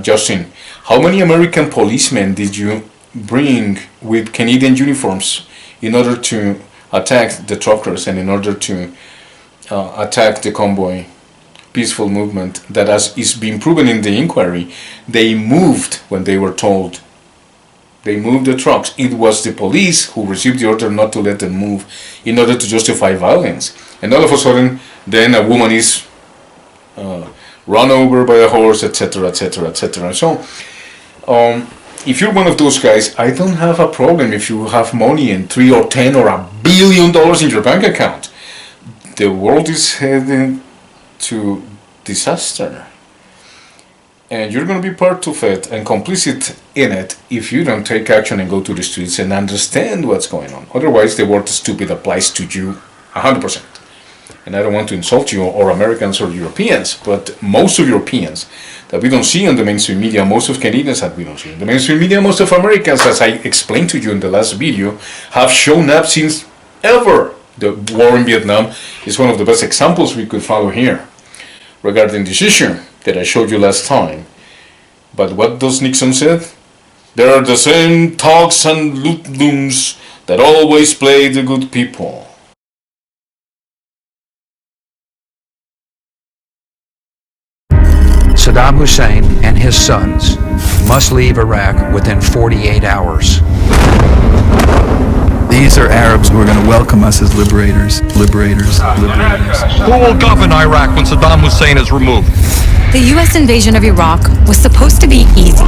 Justin, how many American policemen did you bring with Canadian uniforms in order to attack the truckers and in order to attacked the convoy peaceful movement, that as is being proven in the inquiry, they moved when they were told. They moved the trucks. It was the police who received the order not to let them move in order to justify violence. And all of a sudden, then a woman is run over by a horse, etc., etc., etc. So, if you're one of those guys, I don't have a problem if you have money and $3 or $10 or $1 billion in your bank account. The world is heading to disaster, and you're going to be part of it and complicit in it if you don't take action and go to the streets and understand what's going on. Otherwise, the word stupid applies to you 100%. And I don't want to insult you or Americans or Europeans, but most of Europeans that we don't see on the mainstream media, most of Canadians that we don't see in the mainstream media, most of Americans, as I explained to you in the last video, have shown up since ever. The war in Vietnam is one of the best examples we could follow here regarding this issue that I showed you last time. But what does Nixon said? There are the same thugs and loons that always play the good people. Saddam Hussein and his sons must leave Iraq within 48 hours. These are Arabs who are going to welcome us as liberators. Who will govern Iraq when Saddam Hussein is removed? The U.S. invasion of Iraq was supposed to be easy.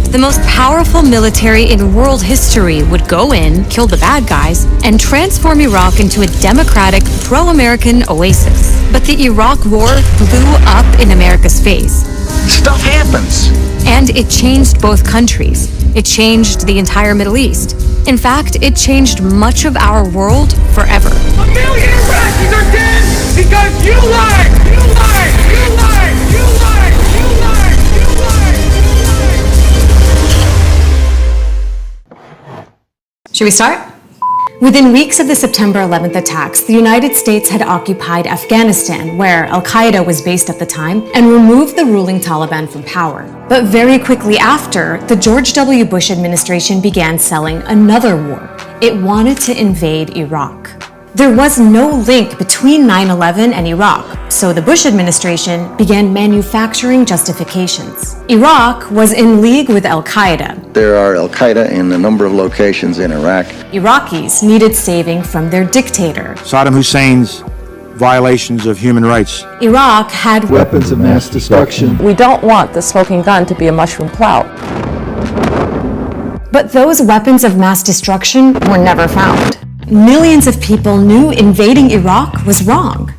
The most powerful military in world history would go in, kill the bad guys, and transform Iraq into a democratic, pro-American oasis. But the Iraq War blew up in America's face. Stuff happens. And it changed both countries. It changed the entire Middle East. In fact, it changed much of our world forever. 1 million Iraqis are dead because you lied! You lied! You lied! You lied! You lied! You lied! Should we start? Within weeks of the September 11th attacks, the United States had occupied Afghanistan, where Al-Qaeda was based at the time, and removed the ruling Taliban from power. But very quickly after, the George W. Bush administration began selling another war. It wanted to invade Iraq. There was no link between 9/11 and Iraq, so the Bush administration began manufacturing justifications. Iraq was in league with Al-Qaeda. There are Al-Qaeda in a number of locations in Iraq. Iraqis needed saving from their dictator. Saddam Hussein's violations of human rights. Iraq had weapons of mass destruction. We don't want the smoking gun to be a mushroom cloud. But those weapons of mass destruction were never found. Millions of people knew invading Iraq was wrong.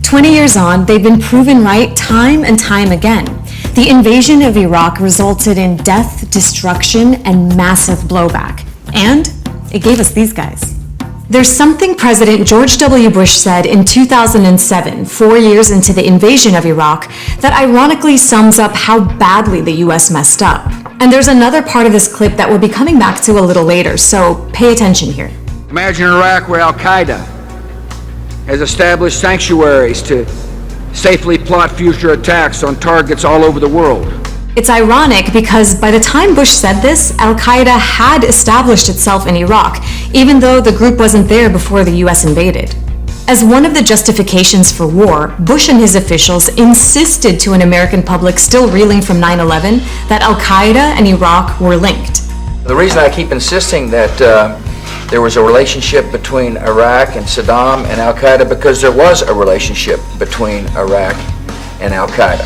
20 years on, they've been proven right time and time again. The invasion of Iraq resulted in death, destruction, and massive blowback. And it gave us these guys. There's something President George W. Bush said in 2007, 4 years into the invasion of Iraq, that ironically sums up how badly the US messed up. And there's another part of this clip that we'll be coming back to a little later, so pay attention here. Imagine Iraq where Al-Qaeda has established sanctuaries to safely plot future attacks on targets all over the world. It's ironic because by the time Bush said this, Al-Qaeda had established itself in Iraq, even though the group wasn't there before the US invaded. As one of the justifications for war, Bush and his officials insisted to an American public still reeling from 9/11 that Al-Qaeda and Iraq were linked. The reason I keep insisting that there was a relationship between Iraq and Saddam and Al-Qaeda because there was a relationship between Iraq and Al-Qaeda.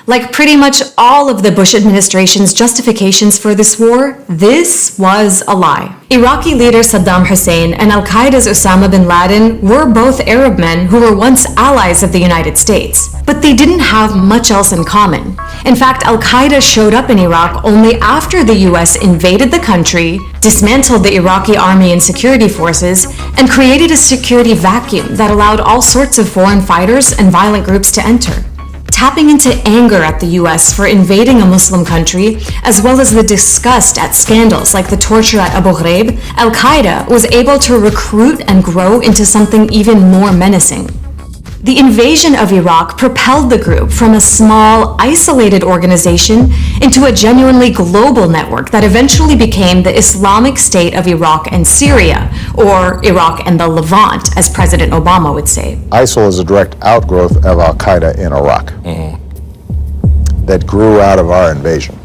Like pretty much all of the Bush administration's justifications for this war, this was a lie. Iraqi leader Saddam Hussein and Al-Qaeda's Osama bin Laden were both Arab men who were once allies of the United States. But they didn't have much else in common. In fact, Al-Qaeda showed up in Iraq only after the US invaded the country, dismantled the Iraqi army and security forces, and created a security vacuum that allowed all sorts of foreign fighters and violent groups to enter. Tapping into anger at the US for invading a Muslim country, as well as the disgust at scandals like the torture at Abu Ghraib, Al-Qaeda was able to recruit and grow into something even more menacing. The invasion of Iraq propelled the group from a small, isolated organization into a genuinely global network that eventually became the Islamic State of Iraq and Syria, or Iraq and the Levant, as President Obama would say. ISIL is a direct outgrowth of al-Qaeda in Iraq that grew out of our invasion,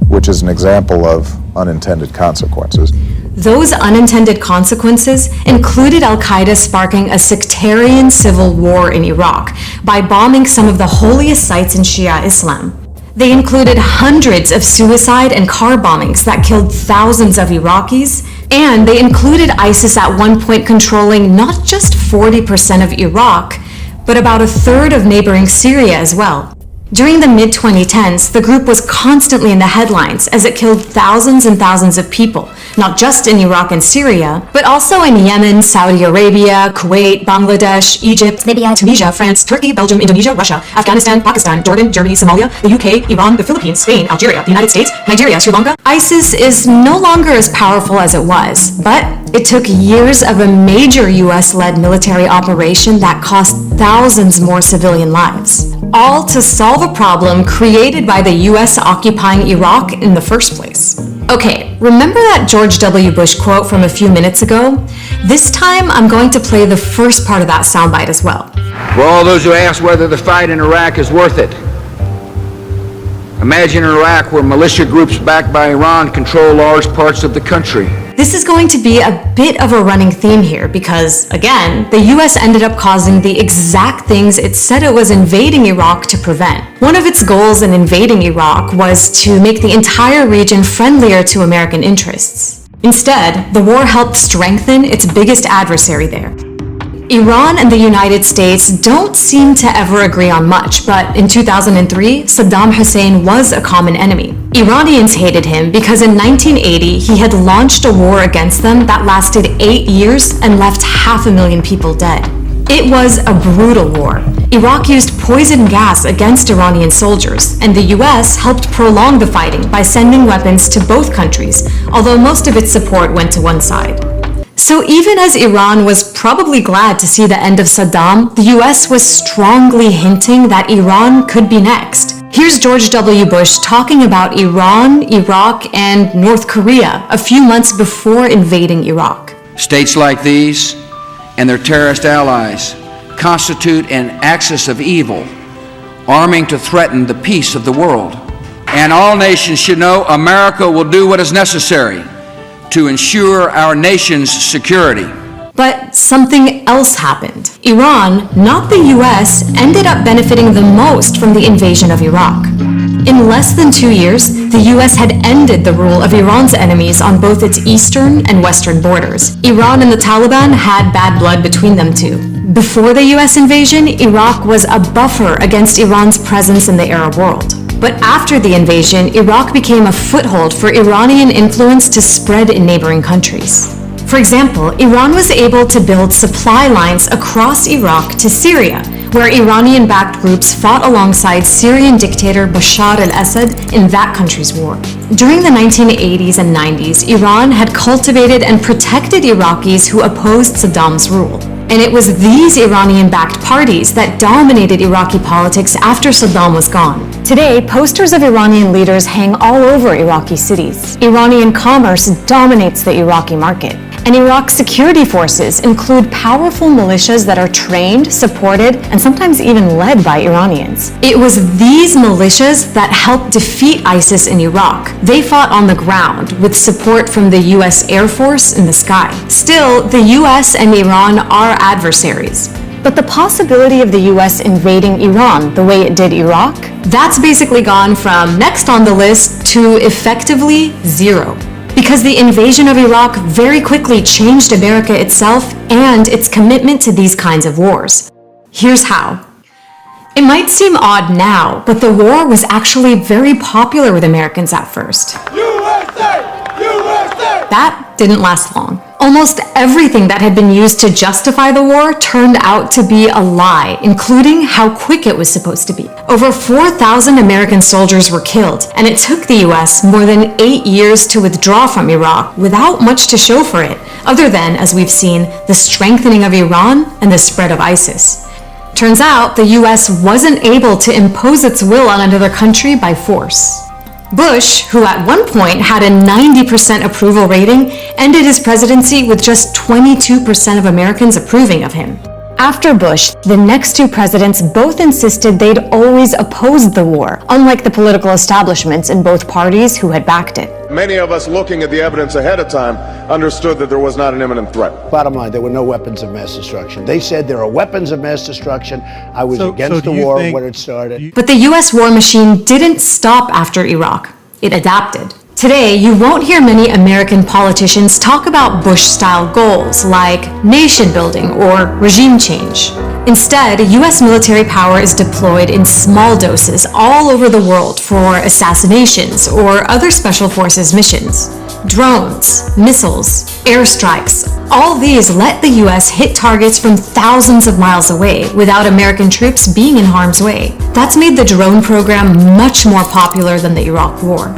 which is an example of unintended consequences. Those unintended consequences included al-Qaeda sparking a sectarian civil war in Iraq by bombing some of the holiest sites in Shia Islam. They included hundreds of suicide and car bombings that killed thousands of Iraqis, and they included ISIS at one point controlling not just 40% of Iraq, but about a third of neighboring Syria as well. During the mid-2010s, the group was constantly in the headlines as it killed thousands and thousands of people, not just in Iraq and Syria, but also in Yemen, Saudi Arabia, Kuwait, Bangladesh, Egypt, Libya, Tunisia, France, Turkey, Belgium, Indonesia, Russia, Afghanistan, Pakistan, Jordan, Germany, Somalia, the UK, Iran, the Philippines, Spain, Algeria, the United States, Nigeria, Sri Lanka. ISIS is no longer as powerful as it was, but it took years of a major US-led military operation that cost thousands more civilian lives, all to solve a problem created by the US occupying Iraq in the first place. Okay, remember that George W. Bush quote from a few minutes ago? This time, I'm going to play the first part of that soundbite as well. For all those who ask whether the fight in Iraq is worth it, imagine an Iraq where militia groups backed by Iran control large parts of the country. This is going to be a bit of a running theme here because, again, the US ended up causing the exact things it said it was invading Iraq to prevent. One of its goals in invading Iraq was to make the entire region friendlier to American interests. Instead, the war helped strengthen its biggest adversary there. Iran and the United States don't seem to ever agree on much, but in 2003, Saddam Hussein was a common enemy. Iranians hated him because in 1980, he had launched a war against them that lasted 8 years and left 500,000 people dead. It was a brutal war. Iraq used poison gas against Iranian soldiers, and the US helped prolong the fighting by sending weapons to both countries, although most of its support went to one side. So even as Iran was probably glad to see the end of Saddam, the US was strongly hinting that Iran could be next. Here's George W. Bush talking about Iran, Iraq, and North Korea a few months before invading Iraq. States like these and their terrorist allies constitute an axis of evil, arming to threaten the peace of the world. And all nations should know America will do what is necessary to ensure our nation's security. But something else happened. Iran, not the US, ended up benefiting the most from the invasion of Iraq. In less than 2 years, the US had ended the rule of Iran's enemies on both its eastern and western borders. Iran and the Taliban had bad blood between them too. Before the US invasion, Iraq was a buffer against Iran's presence in the Arab world. But after the invasion, Iraq became a foothold for Iranian influence to spread in neighboring countries. For example, Iran was able to build supply lines across Iraq to Syria, where Iranian-backed groups fought alongside Syrian dictator Bashar al-Assad in that country's war. During the 1980s and 90s, Iran had cultivated and protected Iraqis who opposed Saddam's rule. And it was these Iranian-backed parties that dominated Iraqi politics after Saddam was gone. Today, posters of Iranian leaders hang all over Iraqi cities. Iranian commerce dominates the Iraqi market. And Iraq's security forces include powerful militias that are trained, supported, and sometimes even led by Iranians. It was these militias that helped defeat ISIS in Iraq. They fought on the ground with support from the US Air Force in the sky. Still, the US and Iran are adversaries. But the possibility of the US invading Iran the way it did Iraq, that's basically gone from next on the list to effectively zero. Because the invasion of Iraq very quickly changed America itself and its commitment to these kinds of wars. Here's how. It might seem odd now, but the war was actually very popular with Americans at first. USA! USA! That didn't last long. Almost everything that had been used to justify the war turned out to be a lie, including how quick it was supposed to be. Over 4,000 American soldiers were killed, and it took the US more than 8 years to withdraw from Iraq without much to show for it, other than, as we've seen, the strengthening of Iran and the spread of ISIS. Turns out the US wasn't able to impose its will on another country by force. Bush, who at one point had a 90% approval rating, ended his presidency with just 22% of Americans approving of him. After Bush, the next two presidents both insisted they'd always opposed the war, unlike the political establishments in both parties who had backed it. Many of us looking at the evidence ahead of time understood that there was not an imminent threat. Bottom line, there were no weapons of mass destruction. They said there are weapons of mass destruction. I was against the war when it started. But the US war machine didn't stop after Iraq. It adapted. Today, you won't hear many American politicians talk about Bush-style goals like nation building or regime change. Instead, US military power is deployed in small doses all over the world for assassinations or other special forces missions. Drones, missiles, airstrikes, all these let the US hit targets from thousands of miles away without American troops being in harm's way. That's made the drone program much more popular than the Iraq War.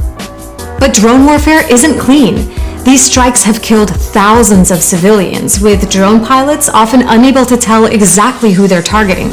But drone warfare isn't clean. These strikes have killed thousands of civilians, with drone pilots often unable to tell exactly who they're targeting.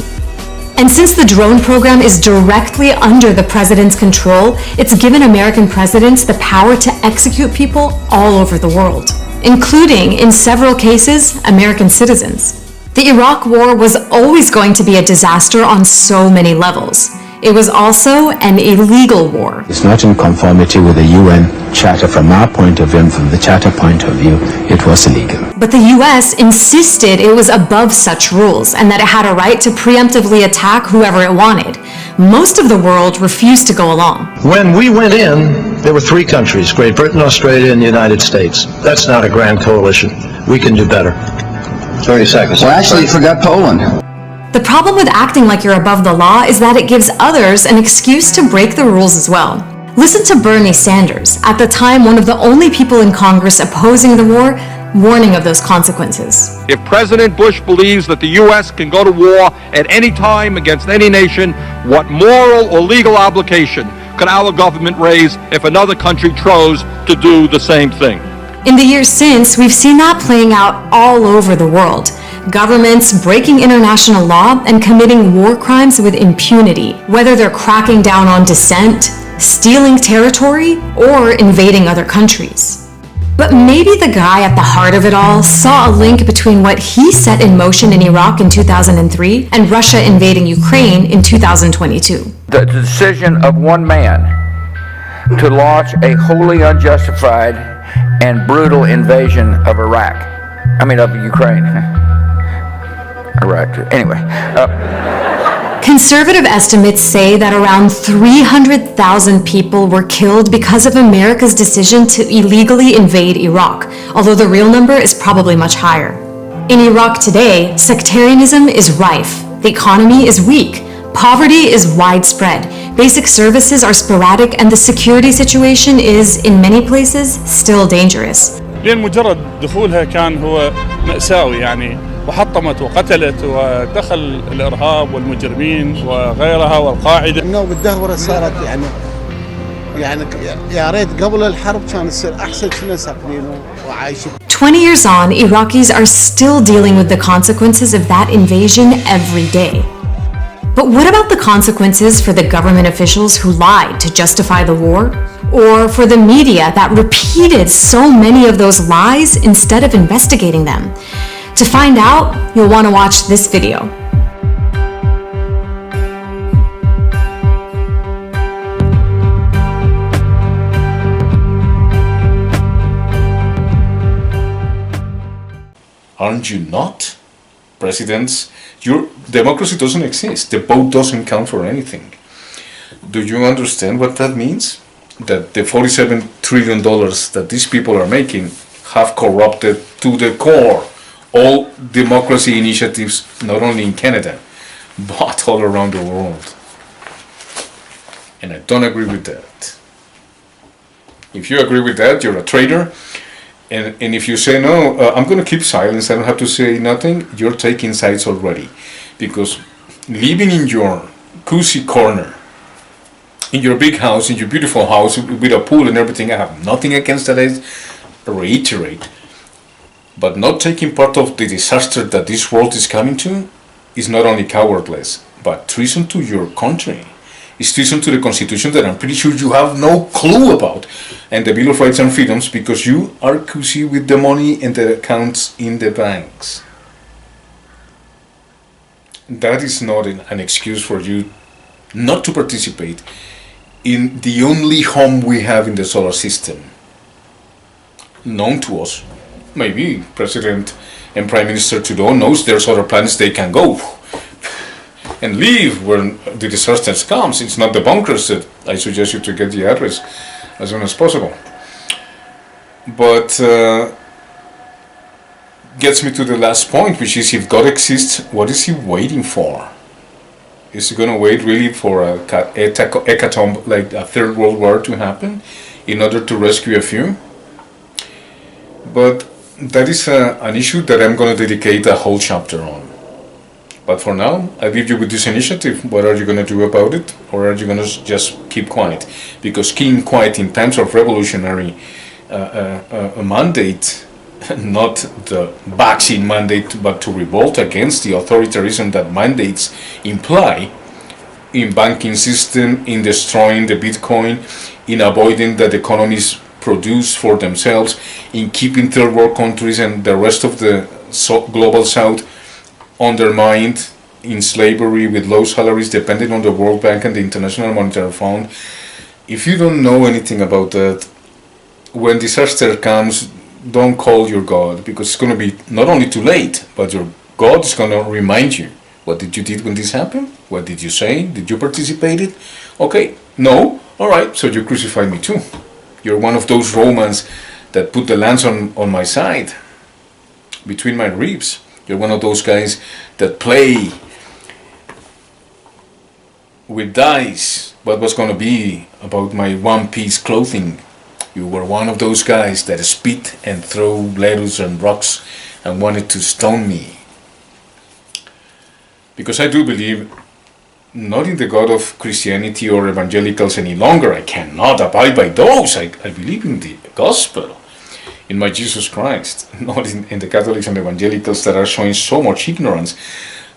And since the drone program is directly under the president's control, it's given American presidents the power to execute people all over the world, including, in several cases, American citizens. The Iraq War was always going to be a disaster on so many levels. It was also an illegal war. It's not in conformity with the UN Charter from our point of view, and from the Charter point of view, it was illegal. But the US insisted it was above such rules and that it had a right to preemptively attack whoever it wanted. Most of the world refused to go along. When we went in, there were three countries, Great Britain, Australia, and the United States. That's not a grand coalition. We can do better. 30 seconds. Well, actually, you forgot Poland. The problem with acting like you're above the law is that it gives others an excuse to break the rules as well. Listen to Bernie Sanders, at the time one of the only people in Congress opposing the war, warning of those consequences. If President Bush believes that the U.S. can go to war at any time against any nation, what moral or legal obligation could our government raise if another country chose to do the same thing? In the years since, we've seen that playing out all over the world. Governments breaking international law and committing war crimes with impunity, whether they're cracking down on dissent, stealing territory, or invading other countries. But maybe the guy at the heart of it all saw a link between what he set in motion in Iraq in 2003 and Russia invading Ukraine in 2022. The decision of one man to launch a wholly unjustified and brutal invasion of of Ukraine. Iraq, anyway. Conservative estimates say that around 300,000 people were killed because of America's decision to illegally invade Iraq, although the real number is probably much higher. In Iraq today, sectarianism is rife, the economy is weak, poverty is widespread, basic services are sporadic, and the security situation is, in many places, still dangerous. لأن مجرد دخولها كان هو مأساوي يعني وحطمت وقتلت ودخل الإرهاب والمجرمين وغيرها والقاعدة. إنه بالدهورة صارت يعني يا ريت قبل الحرب كان يصير أحسن كنا ساكنين وعايشين. 20 years on, Iraqis are still dealing with the consequences of that invasion every day. But what about the consequences for the government officials who lied to justify the war? Or for the media that repeated so many of those lies instead of investigating them? To find out, you'll want to watch this video. Aren't you not? Presidents, your democracy doesn't exist. The vote doesn't count for anything. Do you understand what that means? That the $47 trillion that these people are making have corrupted to the core all democracy initiatives, not only in Canada, but all around the world. And I don't agree with that. If you agree with that, you're a traitor. And if you say, no, I'm going to keep silence, I don't have to say nothing, you're taking sides already. Because living in your cozy corner, in your big house, in your beautiful house, with a pool and everything, I have nothing against that, I reiterate. But not taking part of the disaster that this world is coming to, is not only cowardless, but treason to your country. It's treason to the Constitution that I'm pretty sure you have no clue about, and the Bill of Rights and Freedoms, because you are cusy with the money and the accounts in the banks. That is not an excuse for you not to participate in the only home we have in the solar system, known to us. Maybe President and Prime Minister Trudeau knows there's other planets they can go and live when the disaster comes. It's not the bunkers that I suggest you to get the address as soon as possible. But gets me to the last point, which is, if God exists, what is he waiting for? Is he going to wait really for a hecatomb, like a third world war, to happen in order to rescue a few? But that is an issue that I'm going to dedicate a whole chapter on. But for now, I leave you with this initiative. What are you going to do about it? Or are you going to just keep quiet? Because keeping quiet in times of revolutionary mandate, not the vaccine mandate, but to revolt against the authoritarianism that mandates imply in banking system, in destroying the Bitcoin, in avoiding that economies produce for themselves, in keeping third world countries and the rest of the global south undermined in slavery with low salaries, depending on the World Bank and the International Monetary Fund. If you don't know anything about that, when disaster comes, don't call your God, because it's going to be not only too late, but your God is going to remind you. What did you do when this happened? What did you say? Did you participate in it? Okay, no? Alright, so you crucified me too. You're one of those Romans that put the lance on my side, between my ribs. You're one of those guys that play with dice what was going to be about my one-piece clothing. You were one of those guys that spit and throw lettuce and rocks and wanted to stone me. Because I do believe not in the God of Christianity or evangelicals any longer. I cannot abide by those. I believe in the gospel, in my Jesus Christ, not in the Catholics and evangelicals that are showing so much ignorance.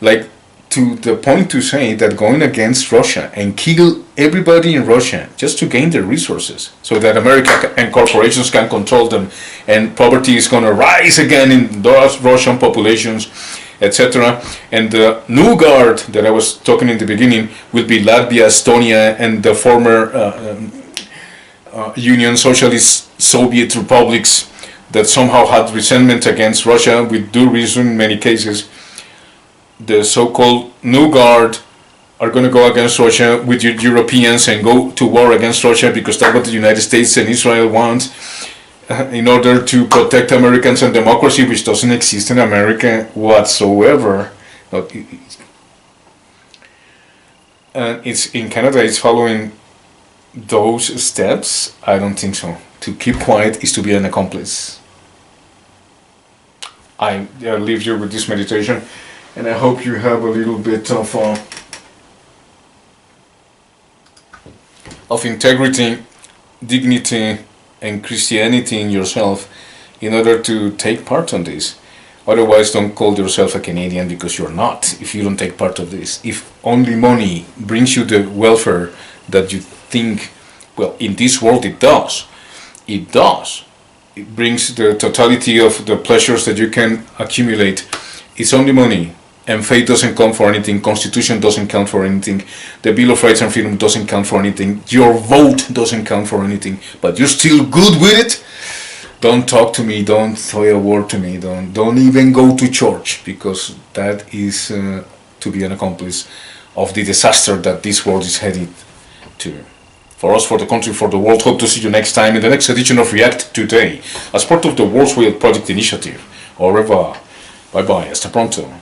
Like, to the point to say that going against Russia and kill everybody in Russia just to gain their resources so that America and corporations can control them, and poverty is going to rise again in those Russian populations, etc. And the new guard that I was talking in the beginning will be Latvia, Estonia, and the former Union Socialist Soviet republics that somehow had resentment against Russia with due reason in many cases. The so-called New Guard are going to go against Russia with the Europeans and go to war against Russia, because that's what the United States and Israel want, in order to protect Americans and democracy, which doesn't exist in America whatsoever. And it's in Canada, it's following those steps? I don't think so. To keep quiet is to be an accomplice. I leave you with this meditation, and I hope you have a little bit of integrity, dignity, and Christianity in yourself in order to take part on this. Otherwise, don't call yourself a Canadian, because you're not, if you don't take part of this. If only money brings you the welfare that you think, well, in this world it does. It does. It brings the totality of the pleasures that you can accumulate. It's only money. And faith doesn't count for anything. Constitution doesn't count for anything. The Bill of Rights and Freedom doesn't count for anything. Your vote doesn't count for anything. But you're still good with it. Don't talk to me. Don't say a word to me. Don't even go to church, because that is to be an accomplice of the disaster that this world is headed to. For us, for the country, for the world. Hope to see you next time in the next edition of React Today, as part of the World's Whale Project Initiative. Au revoir. Bye bye. Hasta pronto.